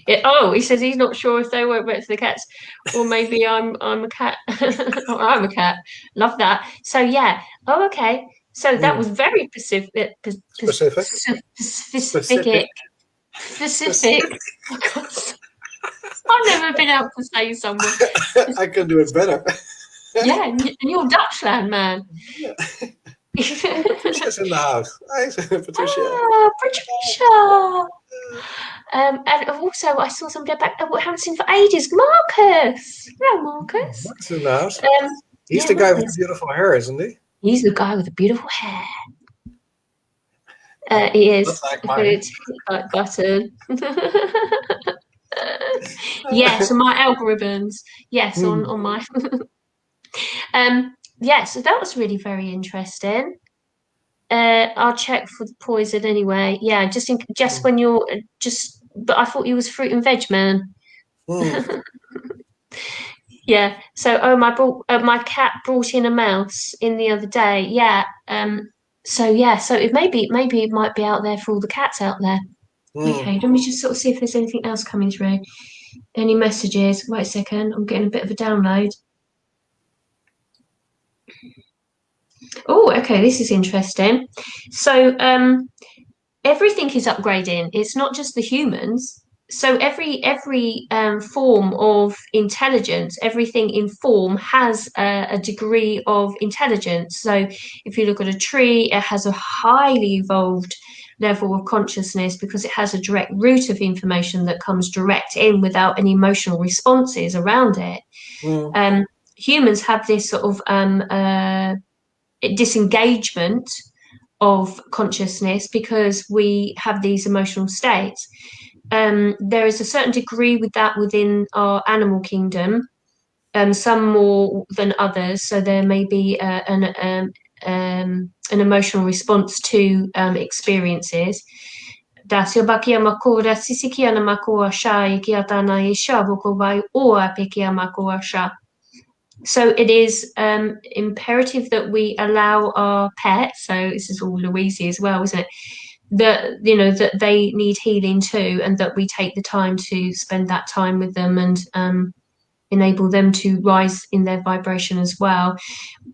He says he's not sure if they won't back to the cats, or maybe I'm a cat, or I'm a cat. Love that. So yeah. Oh, okay. So that was very specific. Specific. I've never been able to say someone.
I can do it better.
Yeah, and you're Dutchland, man.
Yeah. Patricia's in the house. Hi, Patricia.
Ah, Patricia. And also I saw somebody back that haven't seen for ages. Marcus. Hello, Marcus.
Marcus in the house. He's the guy with the beautiful hair, isn't he?
He's the guy with the beautiful hair. He is. Like button. Yes, on my algorithms. Yes, on my. Yeah, so that was really very interesting. I'll check for the poison anyway. Yeah, just when you're but I thought you was fruit and veg man. Yeah. So my cat brought in a mouse in the other day. Yeah. So it maybe it might be out there for all the cats out there. Okay, let me just sort of see if there's anything else coming through. Any messages? Wait a second, I'm getting a bit of a download. Oh, okay, this is interesting. So everything is upgrading. It's not just the humans. So every form of intelligence, everything in form has a degree of intelligence. So if you look at a tree, it has a highly evolved level of consciousness because it has a direct route of information that comes direct in without any emotional responses around it. Humans have this sort of disengagement of consciousness because we have these emotional states. There is a certain degree with that within our animal kingdom, some more than others. So there may be an emotional response to experiences. Da se ba kia makora sisi kia na makora sha I kia tana I sha voko vai oa pe kia makora sha. So it is imperative that we allow our pets, so this is all Louise as well, isn't it? That that they need healing too, and that we take the time to spend that time with them and enable them to rise in their vibration as well.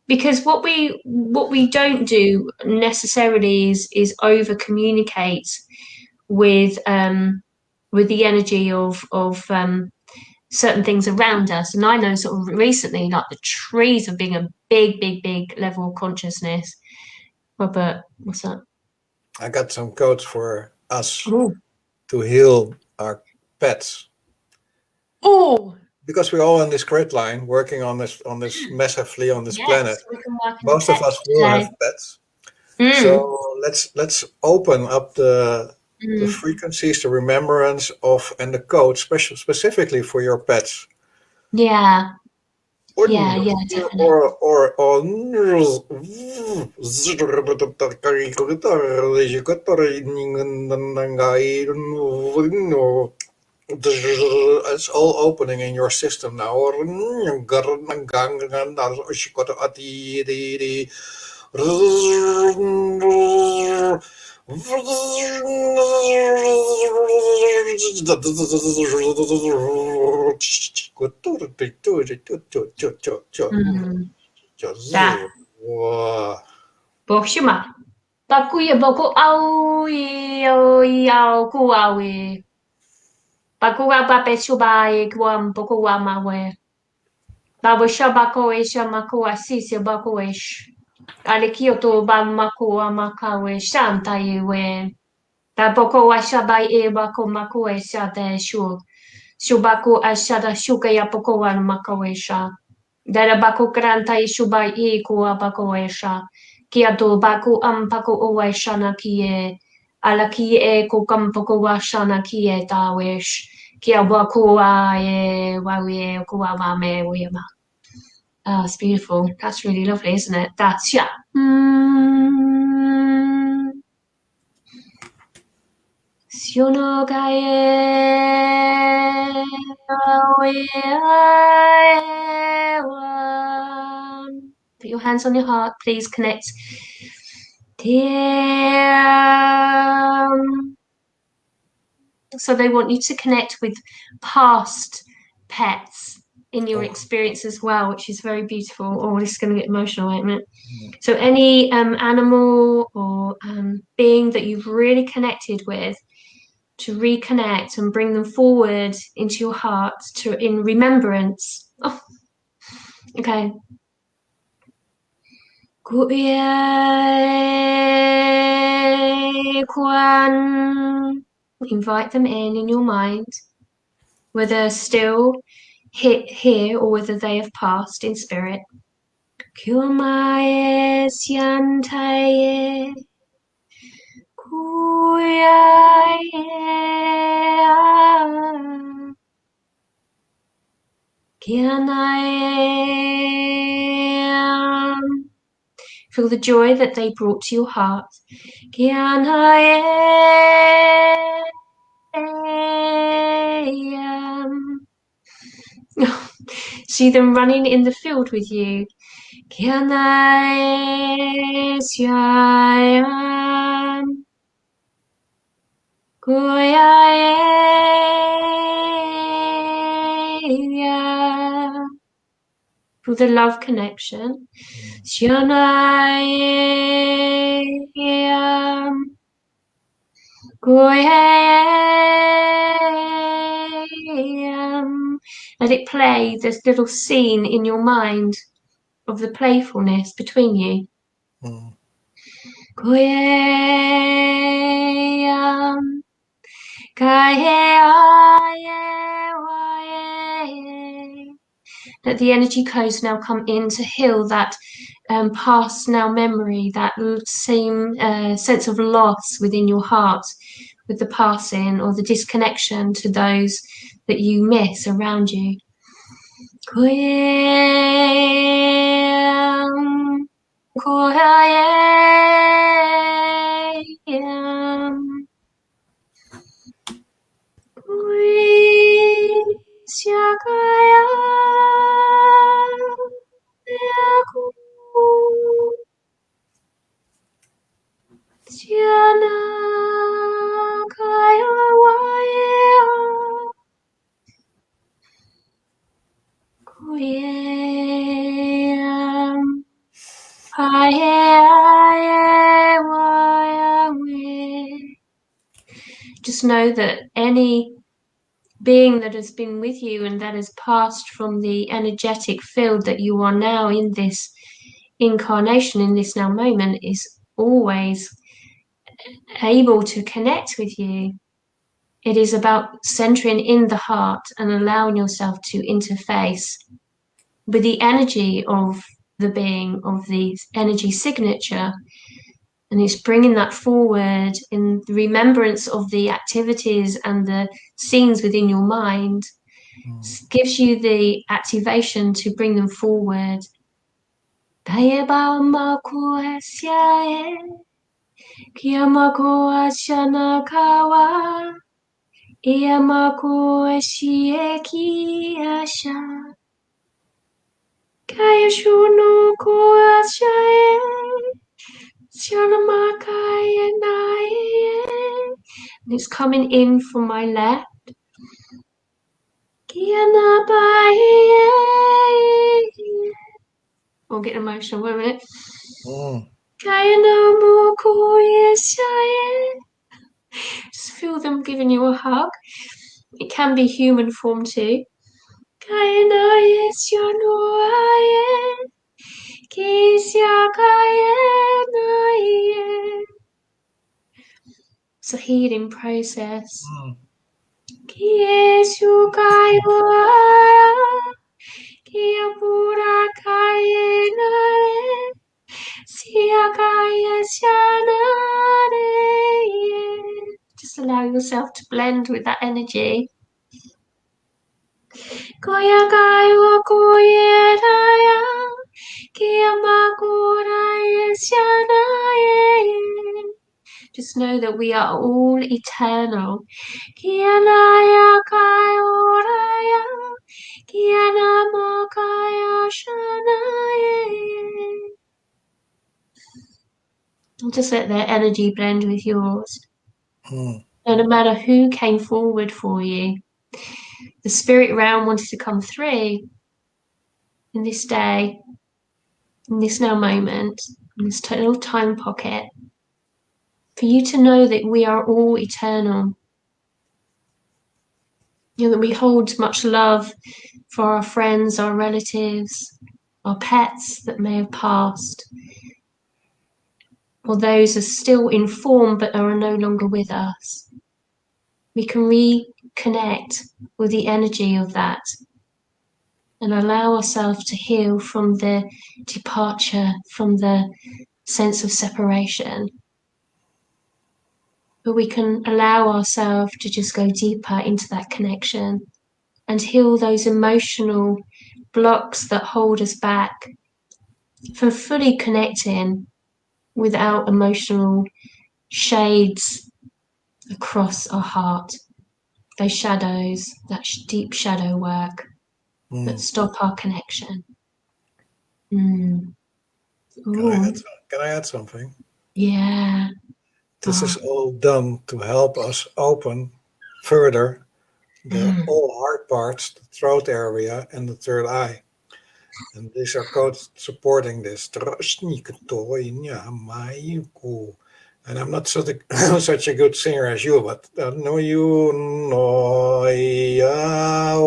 Because what we don't do necessarily is over communicate with the energy of certain things around us. And I know sort of recently, like the trees have been a big level of consciousness. Robert, what's that?
I got some codes for us
Ooh.
to heal our pets.
Oh,
Because we're all on this grid line working on this massively on this
yes,
planet.
we can work in
Most of us will
today.
have pets. So let's open up the frequencies, the remembrance of, and the code specifically for your pets.
Yeah. Yeah, definitely.
It's all opening in your system now.
Da. Boshima. Bakuya boko au i au ku au i. Bakuwa bape shubai kwam boko wa mawe. Babu shabako e shamako asisi bako ish. Alikioto ba mako amakawe shanta iwe. Da boko wa shabai e bako mako e shada shu. Shubaku ashada shuka ya boko wa makawe sha. Dara baku granta i shubai I kua bako e sha. Kia do baku bako o e shana kie. Ala kie ko kampoko wa shana kie tawish. Kia waku e wawie kua wame wema. Oh, it's beautiful. That's really lovely, isn't it? That's yeah. Siono gae Put your hands on your heart. Please connect. So they want you to connect with past pets in your experience as well, which is very beautiful. Oh, this is going to get emotional, isn't it? So any animal or being that you've really connected with, to reconnect and bring them forward into your heart in remembrance. Oh, okay. Invite them in your mind, whether still here or whether they have passed in spirit. Kumae siantaye kuyae kianae. Feel the joy that they brought to your heart. Kianae. See them running in the field with you. Kianae siam. Kuyae. Feel the love connection. Let it play this little scene in your mind of the playfulness between you. Let the energy codes now come in to heal that past now memory, that same sense of loss within your heart with the passing or the disconnection to those that you miss around you. Just know that any being that has been with you and that has passed from the energetic field that you are now in this incarnation, in this now moment, is always able to connect with you. It is about centering in the heart and allowing yourself to interface with the energy of the being, of the energy signature. And it's bringing that forward in the remembrance of the activities and the scenes within your mind. Gives you the activation to bring them forward. And it's coming in from my left. I'll get emotional, wait a minute. Just feel them giving you a hug. It can be human form too. It's a healing process. Just allow yourself to blend with that energy. Just know that we are all eternal. And just let their energy blend with yours. And no matter who came forward for you, the spirit realm wanted to come through in this day, in this now moment, in this little time pocket, for you to know that we are all eternal. You know, that we hold much love for our friends, our relatives, our pets that may have passed, or those are still in form but are no longer with us. We can reconnect with the energy of that and allow ourselves to heal from the departure, from the sense of separation. But we can allow ourselves to just go deeper into that connection and heal those emotional blocks that hold us back from fully connecting without emotional shades across our heart. Those shadows, that deep shadow work that stop our connection.
Can I add something?
Yeah.
This is all done to help us open further all hard parts, the throat area and the third eye. And these are codes supporting this. And I'm not such a good singer as you, but no you no yao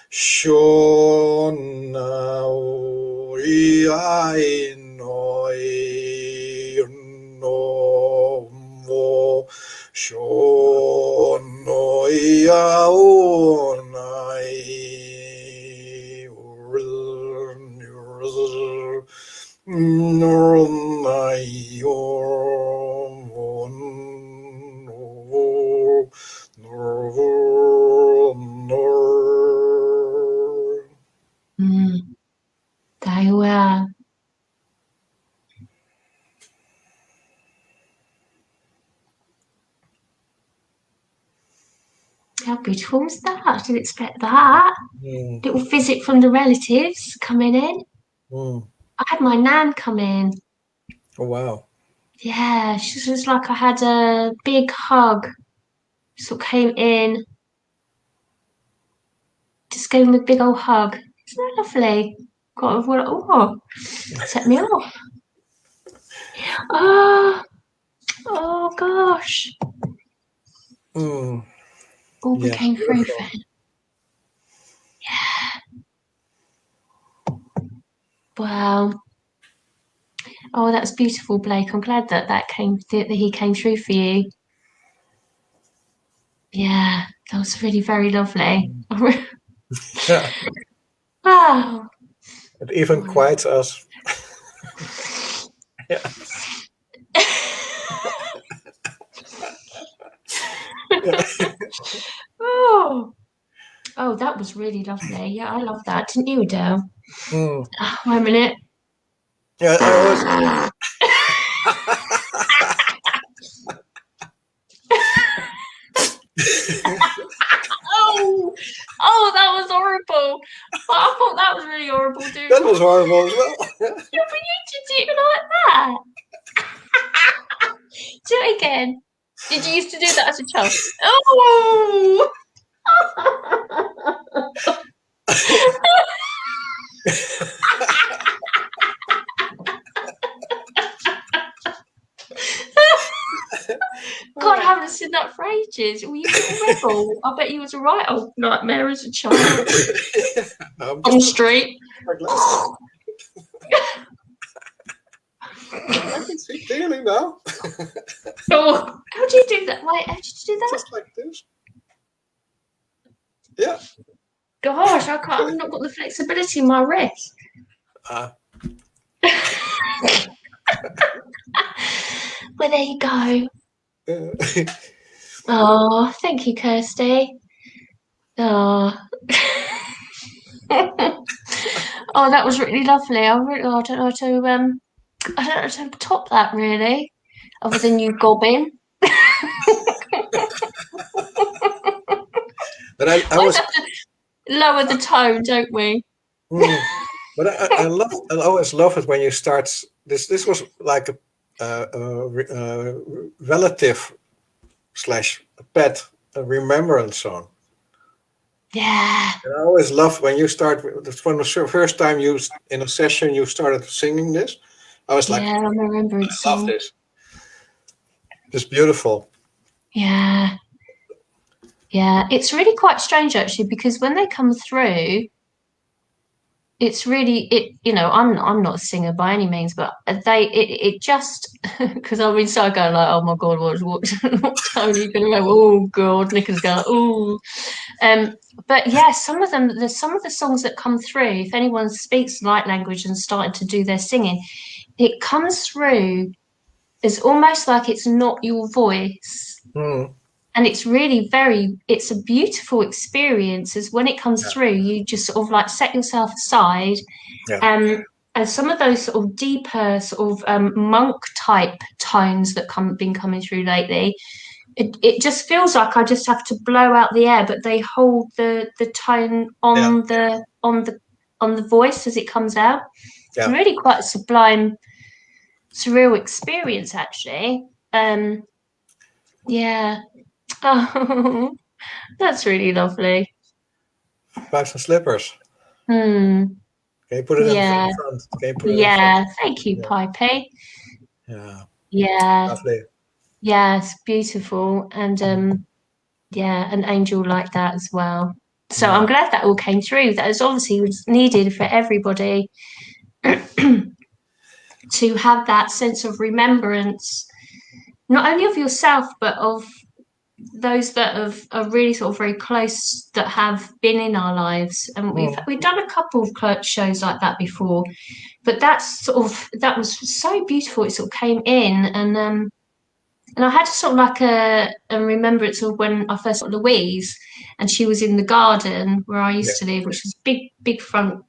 shonao I no no mo shono yao nai
Daiwa. How beautiful was that? I didn't expect that. Little visit from the relatives coming in. I had my nan come in.
Oh, wow.
Yeah, she was like I had a big hug. Sort of came in, just gave him a big old hug. Isn't that lovely? God, what? Oh, set me off. Oh, oh gosh. All
Yeah,
came through
beautiful.
for him. Yeah. Wow. Oh, that's beautiful, Blake. I'm glad that he came through for you. Yeah, that was really very lovely.
Yeah,
Wow.
it even quiets us. Yeah. Yeah.
Oh, oh, that was really lovely. Yeah, I love that. Didn't you, Adele? Oh, wait a minute.
Yeah, I was.
Oh, oh, that was horrible. But I thought that was really horrible, dude.
That was horrible as well.
Yeah, but you did it like that. Do it again. Did you used to do that as a child? Oh! God, I haven't seen that for ages. Were you a little rebel? I bet you was a right old nightmare as a child.
I'm
On the
just
street.
my glasses. I can see clearly now.
Oh, how do you do that? Wait, how did you do that?
Just like this. Yeah.
Gosh, I can't. I've not got the flexibility in my wrist. Well, there you go. Oh, thank you, Kirsty. Oh. Oh, that was really lovely. I don't know how to I don't know how to top that really, other than you gobbing.
But I
Always
was.
have to lower the tone, don't we?
But I always love it when you start. This was like a relative slash pet remembrance song.
Yeah.
And I always love when you start. That's when the first time you in a session you started singing this. I was like,
Yeah, I'm a remembrance
I love
song.
this. It's beautiful.
Yeah. Yeah. It's really quite strange actually, because when they come through, it's really I'm not a singer by any means, but it just because I've been so going like, oh my god, what Tony gonna go? Oh god, Nicola's going, oh. But yeah, some of the songs that come through, if anyone speaks light language and started to do their singing, it comes through as almost like it's not your voice. And it's really it's a beautiful experience as when it comes through, you just sort of like set yourself aside. And some of those sort of deeper sort of monk type tones that been coming through lately, it just feels like I just have to blow out the air, but they hold the tone on the voice as it comes out. It's really quite a sublime, surreal experience actually. Yeah. Oh, that's really lovely.
Pipes and slippers.
Hmm.
Can you put it in
Yeah.
front? Can you put it in front?
Yeah. Thank you,
Yeah.
Pipey.
Yeah.
Yeah.
Lovely.
Yeah, it's beautiful. And yeah, an angel like that as well. So I'm glad that all came through. That was obviously was needed for everybody to have that sense of remembrance, not only of yourself, but of those that are really sort of very close that have been in our lives. And we've done a couple of shows like that before. but that was so beautiful. It sort of came in, and I had sort of like a remembrance of when I first got Louise, and she was in the garden where I
Yeah.
used to live, which was big front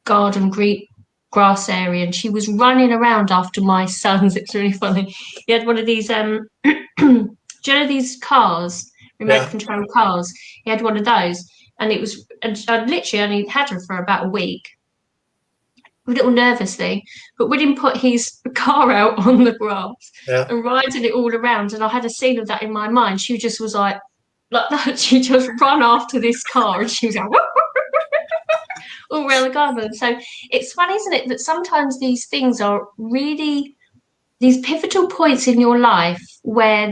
garden, grass area, and she was running around after my sons. It's really funny. He had one of these do you know these cars, remote
Yeah.
control cars? He had one of those, and I literally only had her for about a week, a little nervously, but with him put his car out on the grass
Yeah.
and riding it all around, and I had a scene of that in my mind. She just was like that. She just run after this car, and she was like all around the garden. So it's fun, isn't it, that sometimes these things are really these pivotal points in your life where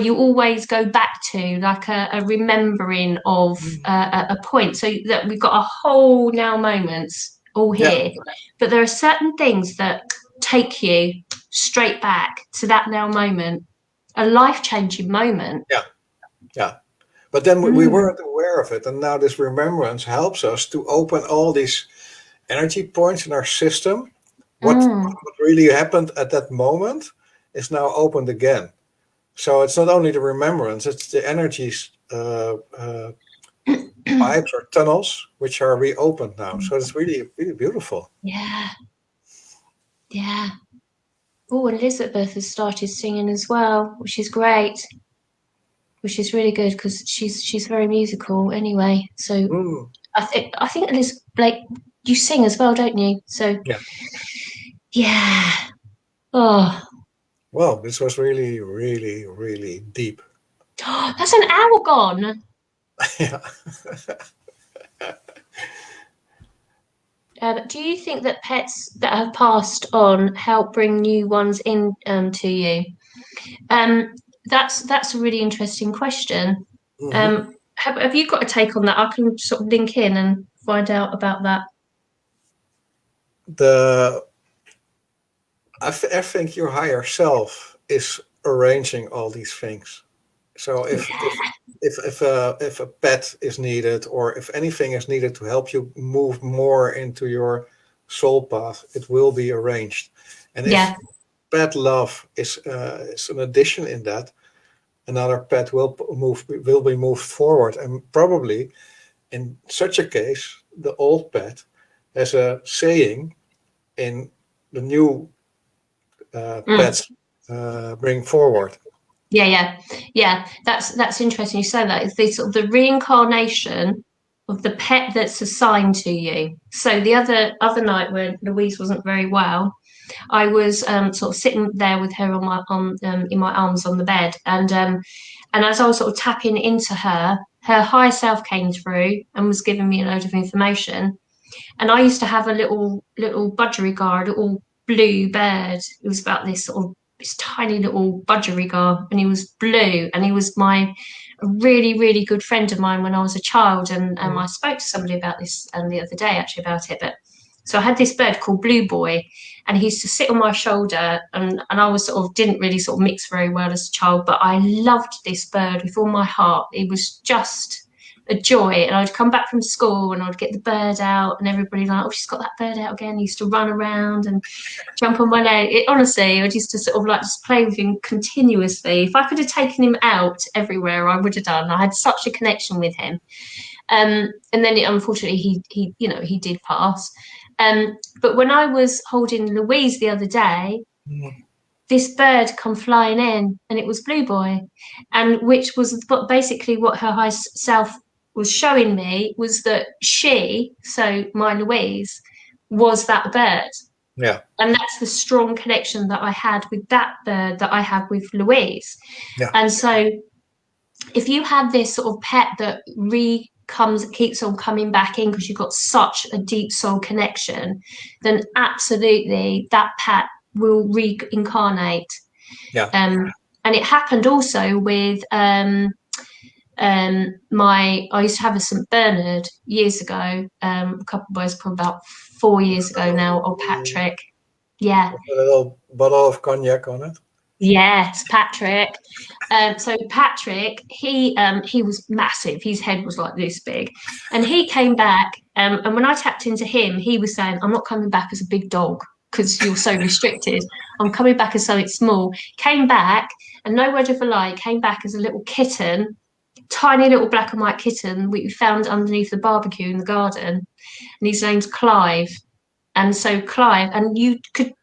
you always go back to, like a remembering of a point. So that we've got a whole now moments all
Yeah.
here, but there are certain things that take you straight back to that now moment, a life-changing moment.
Yeah. Yeah. But then we
Mm,
weren't aware of it, and now this remembrance helps us to open all these energy points in our system.
mm,
What really happened at that moment is now opened again. So it's not only the remembrance; it's the energies, pipes or tunnels which are reopened now. So it's really beautiful.
yeah, yeah. Oh, and Elizabeth has started singing as well, which is great, which is really good because she's very musical anyway. So
Mm,
I think Liz Blake, you sing as well, don't you? So
yeah.
yeah. Oh,
Well, this was really deep.
that's an hour gone.
Yeah.
Do you think that pets that have passed on help bring new ones in to you? Um, that's a really interesting question.
Hmm.
Have you got a take on that? I can sort of link in and find out about that.
The I think your higher self is arranging all these things. So if a pet is needed, or if anything is needed to help you move more into your soul path, it will be arranged. And if
Yeah.
pet love is an addition in that, another pet will be moved forward, and probably in such a case, the old pet has a saying in the new
Mm.
pets bring forward.
Yeah. That's interesting. You say that it's the sort of the reincarnation of the pet that's assigned to you. So the other night when Louise wasn't very well, I was sort of sitting there with her on in my arms on the bed, and as I was sort of tapping into her, her higher self came through and was giving me a load of information. And I used to have a little budgerigar, a little blue bird. It was about this sort of this tiny little budgerigar, and he was blue, and he was my a really good friend of mine when I was a child. And I
Mhm.
spoke to somebody about this the other day actually about it. But so I had this bird called Blue Boy, and he used to sit on my shoulder, and I was sort of didn't really sort of mix very well as a child, but I loved this bird with all my heart. It was just a joy. And I'd come back from school and I'd get the bird out, and everybody like, oh, she's got that bird out again. I used to run around and jump on my leg. Honestly, I used to sort of like just play with him continuously. If I could have taken him out everywhere, I would have done. I had such a connection with him. And then unfortunately he did pass. But when I was holding Louise the other day,
Mhm.
this bird come flying in, and it was Blue Boy, and which was basically what her high self was showing me was that she, so my Louise, was that bird.
Yeah,
And that's the strong connection that I had with that bird that I had with Louise.
yeah,
And so if you have this sort of pet that keeps on coming back in because you've got such a deep soul connection, then absolutely that pet will reincarnate.
yeah.
And it happened also with my I used to have a St Bernard years ago, a couple of boys probably about 4 years ago now, or
With
Patrick. Yeah.
a little bottle of cognac on it.
Yes, Patrick. So Patrick, he was massive. His head was like this big, and he came back. And when I tapped into him, he was saying, "I'm not coming back as a big dog because you're so restricted. I'm coming back as something small." Came back, and no word of a lie, came back as a little kitten, tiny little black and white kitten we found underneath the barbecue in the garden, and his name's Clive. And so Clive, and you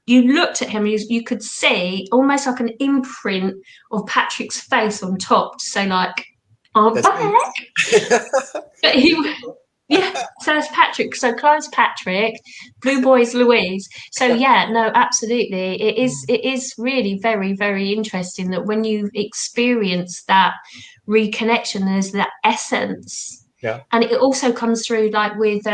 looked at him, you could see almost like an imprint of Patrick's face on top to say like, "I'm
That's me.
back." But he, yeah. So that's Patrick. So Clive's Patrick, Blue Boy's Louise. So yeah, no, absolutely, it is really very very interesting that when you experience that reconnection, there's that essence,
Yeah.
and it also comes through like with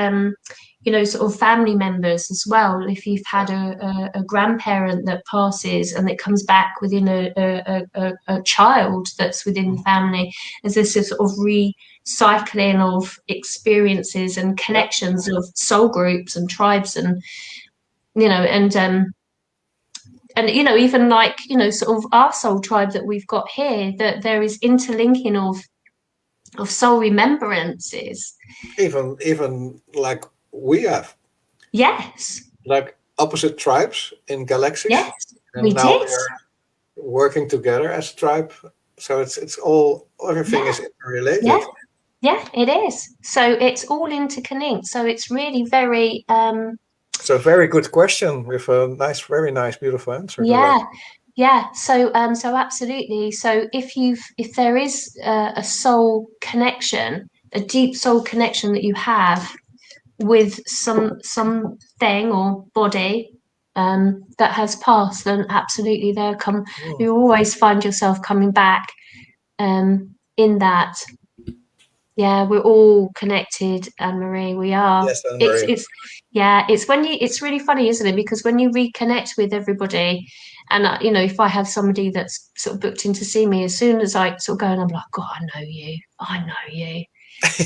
sort of family members as well. If you've had a grandparent that passes and it comes back within a child that's within the family, there's this sort of recycling of experiences and
Yeah.
connections of soul groups and tribes, and even like sort of our soul tribe that we've got here, that there is interlinking of soul remembrances.
Even like we have
Yes,
like opposite tribes in galaxies,
yes, we
and now
did.
we're working together as a tribe. So it's all everything
Yeah,
is
yeah.
interrelated.
Yeah, it is. So it's all interconnected. So it's really very,
So very good question with a nice, very nice, beautiful answer to that.
yeah, yeah. So absolutely. So if there is a soul connection, a deep soul connection that you have with something or body that has passed, then absolutely
Mm.
you always find yourself coming back in that. Yeah, we're all connected, Anne Marie. We are.
Yes, Anne
It's
Marie.
it's yeah. It's really funny, isn't it? Because when you reconnect with everybody, and if I have somebody that's sort of booked in to see me, as soon as I sort of go, and I'm like, God, I know you. I know you.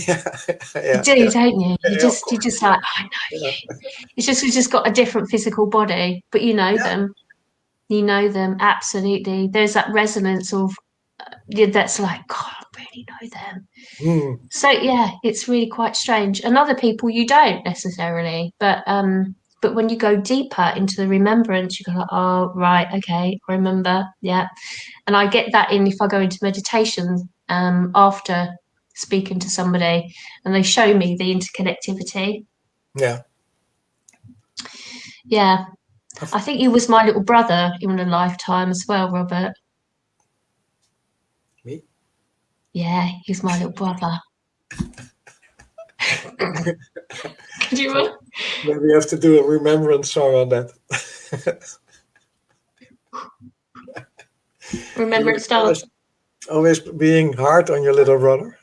Yeah,
You
yeah,
do,
yeah,
don't you? You
yeah, of
just you
course.
just like, I know
Yeah,
you. It's just we've just got a different physical body, but you know
yeah.
them. You know them absolutely. There's that resonance of yeah, that's like, God, I really know them.
Mm.
So yeah, it's really quite strange. And other people you don't necessarily, but when you go deeper into the remembrance, you go like, oh right, okay, I remember, yeah. And I get that in if I go into meditation after speaking to somebody and they show me the interconnectivity.
Yeah.
Yeah.
I've-
I think you was my little brother in a lifetime as well, Robert.
Me?
Yeah, he's my little brother. Could you
Maybe you have to do a remembrance song on that.
remember
You're
it style?
always being hard on your little brother.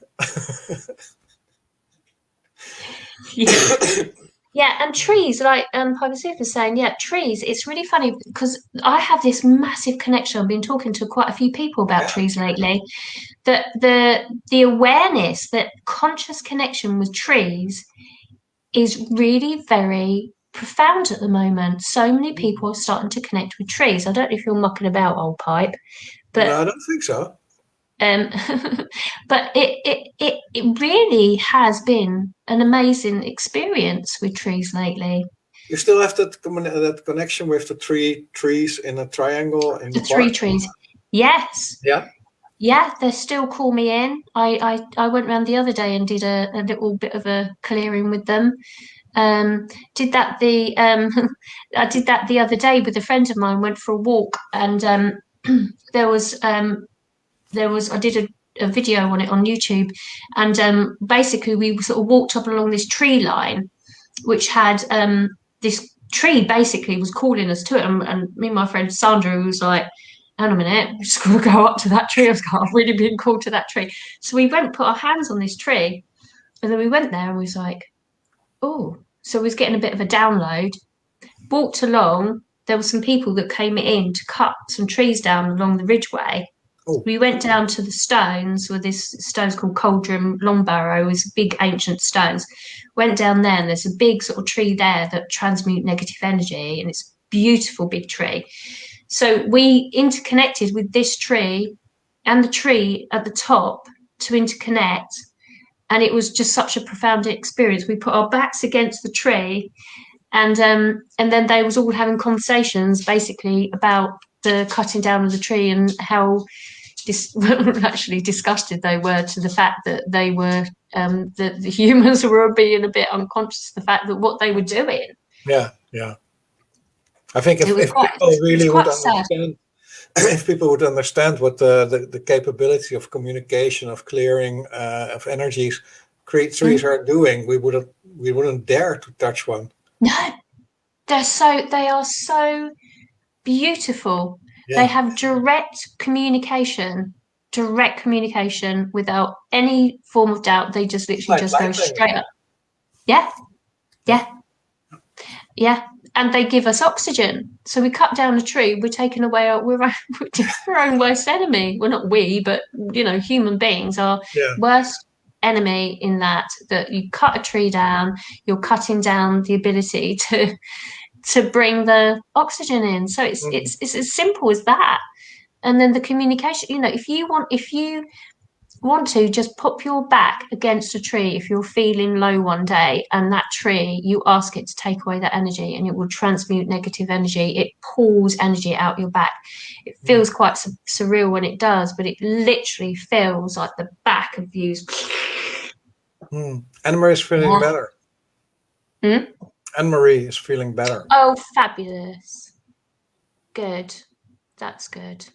Yeah. Yeah, and trees, like Pacific was saying, yeah, trees. It's really funny because I have this massive connection. I've been talking to quite a few people about
Yeah.
trees lately. That the awareness, that conscious connection with trees is really very profound at the moment. So many
Mm.
people are starting to connect with trees. I don't know if you're mucking about, old pipe,
No,
but
I don't think so.
um, but it really has been an amazing experience with trees lately.
You still have that connection with the three trees in a triangle in
The
the
three
park?
trees. Yes.
Yeah.
Yeah, they still call me in. I went round the other day and did a little bit of a clearing with them. Did that the I did that the other day with a friend of mine, went for a walk, and there was I did a video on it on YouTube, and basically we sort of walked up along this tree line which had this tree basically was calling us to it. And me and my friend Sandra was like, hang on a minute, we're just going to go up to that tree. I was like, I've really been called to that tree. So we went, put our hands on this tree, and then we went there and we was like, oh. So we was getting a bit of a download, walked along. There were some people that came in to cut some trees down along the ridgeway.
Oh,
We went down to the stones where this stone's called Cauldron Long Barrow, is big ancient stones. Went down there and there's a big sort of tree there that transmute negative energy, and it's a beautiful big tree. So we interconnected with this tree and the tree at the top to interconnect. And it was just such a profound experience. We put our backs against the tree, and then they was all having conversations basically about the cutting down of the tree and how actually disgusted they were to the fact that they were the humans were being a bit unconscious of the fact that what they were doing.
Yeah. I think if people really would understand, if people would understand what the capability of communication, of clearing, of energies, trees are doing, we wouldn't dare to touch one.
No, they are so beautiful.
Yeah.
They have direct communication without any form of doubt. They just literally just go straight up. Yeah. And they give us oxygen. So we cut down a tree, we're taking away we're our own worst enemy. Well, not we, but human beings are worst enemy in that you cut a tree down, you're cutting down the ability to bring the oxygen in. So it's as simple as that. And then the communication, if you want to just pop your back against a tree if you're feeling low one day, and that tree, you ask it to take away that energy, and it will transmute negative energy. It pulls energy out your back. It feels quite surreal when it does, but it literally feels like the back of you's.
Anne-Marie is feeling better. Anne-Marie is feeling better.
Oh, fabulous. Good. That's good.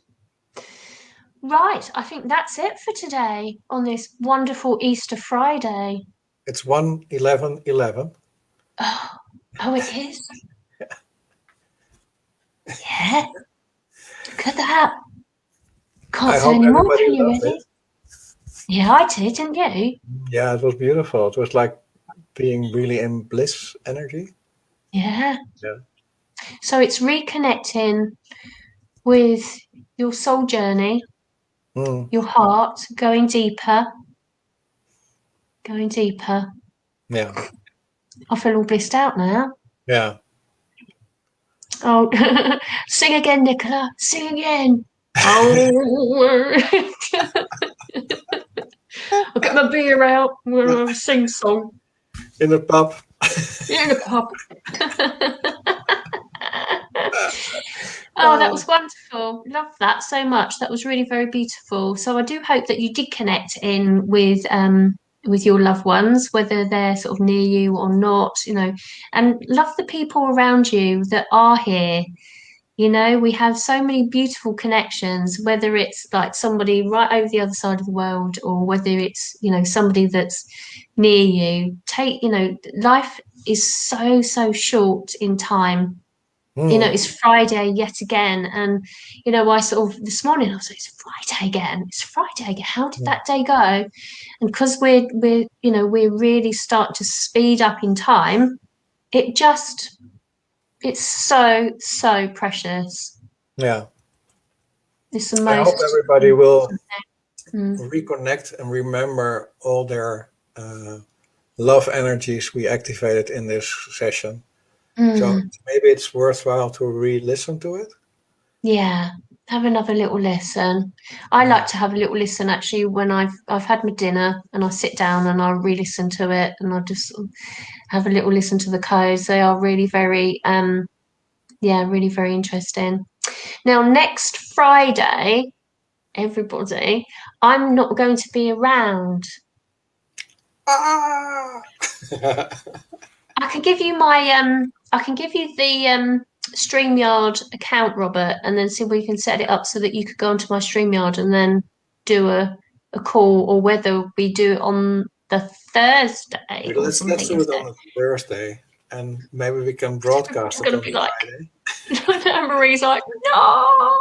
Right, I think that's it for today on this wonderful Easter Friday.
It's 1:11:11.
Oh, it is? Yeah. Look at that. Can't say any more, can you, really? Yeah, I did, didn't you?
Yeah, it was beautiful. It was like being really in bliss energy.
Yeah. So it's reconnecting with your soul journey, your heart, going deeper.
Yeah.
I feel all blissed out now.
Yeah.
Oh, sing again, Nicola. Sing again. Oh. I'll get my beer out. We'll sing song.
In the pub.
In the pub. Oh, that was wonderful. Love that so much. That was really very beautiful. So I do hope that you did connect in with your loved ones, whether they're sort of near you or not, and love the people around you that are here. We have so many beautiful connections, whether it's like somebody right over the other side of the world, or whether it's, somebody that's near you. Life is so, so short in time. It's Friday yet again. And, I sort of, this morning I was like, it's Friday again. How did that day go? And because we're really starting to speed up in time, it's so, so precious.
Yeah.
It's the most.
I hope everybody will reconnect and remember all their love energies we activated in this session. So maybe it's worthwhile to re-listen to it.
Yeah, have another little listen. I like to have a little listen actually when I've had my dinner, and I sit down and I re-listen to it, and I just have a little listen to the codes. They are really very really very interesting. Now, next Friday, everybody, I'm not going to be around. I can give you the StreamYard account, Robert, and then see if we can set it up so that you could go onto my StreamYard and then do a call, or whether we do it on the Thursday.
Let's do it on the Thursday, and maybe we can broadcast it on Friday.
Marie's like, no.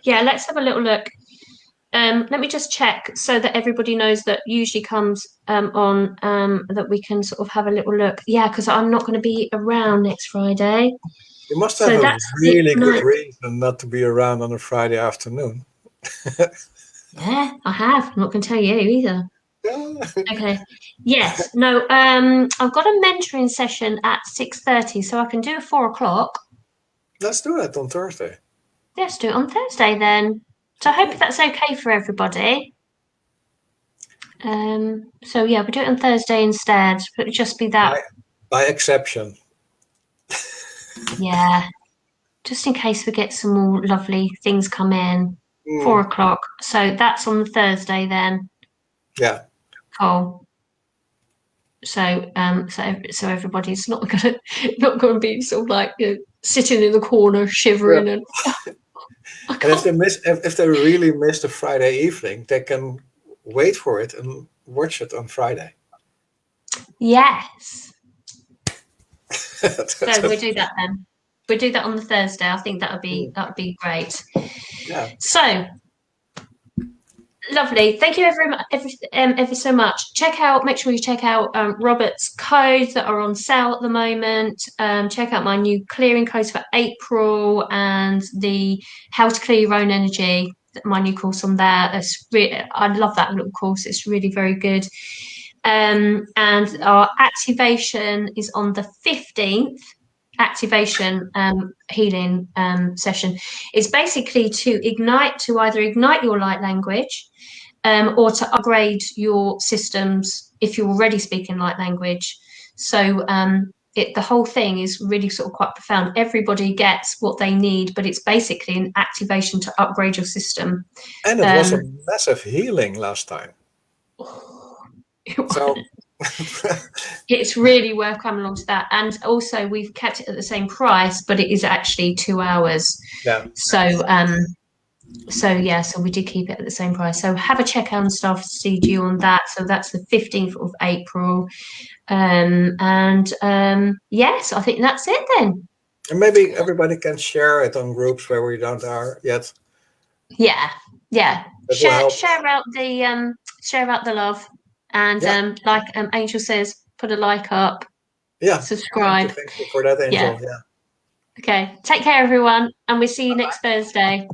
Yeah, let's have a little look. Let me just check so that everybody knows that usually comes on that we can sort of have a little look. Yeah, because I'm not going to be around next Friday.
You must have a really good reason not to be around on a Friday afternoon.
Yeah, I have. I'm not going to tell you either. Okay. Yes. No. I've got a mentoring session at 6:30, so I can do 4 o'clock.
Let's do that on Thursday.
Let's do it on Thursday then. So I hope that's okay for everybody. So yeah, we'll do it on Thursday instead. But it'll just be that.
By exception.
Yeah. Just in case we get some more lovely things come in. 4:00. So that's on the Thursday then.
Yeah.
Cool. So so everybody's not gonna be sort of like sitting in the corner shivering and
if they really miss the Friday evening, they can wait for it and watch it on Friday.
yes. So we'll do that then. We'll do that on the Thursday. I think that would be great.
Yeah.
So lovely. Thank you ever so much. Make sure you check out Robert's codes that are on sale at the moment. Check out my new clearing codes for April and the How to Clear Your Own Energy, my new course on there. I love that little course. It's really very good. And our activation is on the 15th. Activation healing session is basically to either ignite your light language or to upgrade your systems if you're already speaking light language. So the whole thing is really sort of quite profound. Everybody gets what they need, but it's basically an activation to upgrade your system.
And it was a massive healing last time. So
it's really worth coming along to that. And also we've kept it at the same price, but it is actually 2 hours.
Yeah.
So we did keep it at the same price. So have a check out on Staff CG on that. So that's the 15th of April. Yes, I think that's it then.
And maybe everybody can share it on groups where we don't are yet.
Yeah. Share out the love. And like Angel says, put a like up.
Yeah.
Subscribe.
Thank you for that, Angel. Yeah.
Okay. Take care, everyone, and we'll see you next Thursday.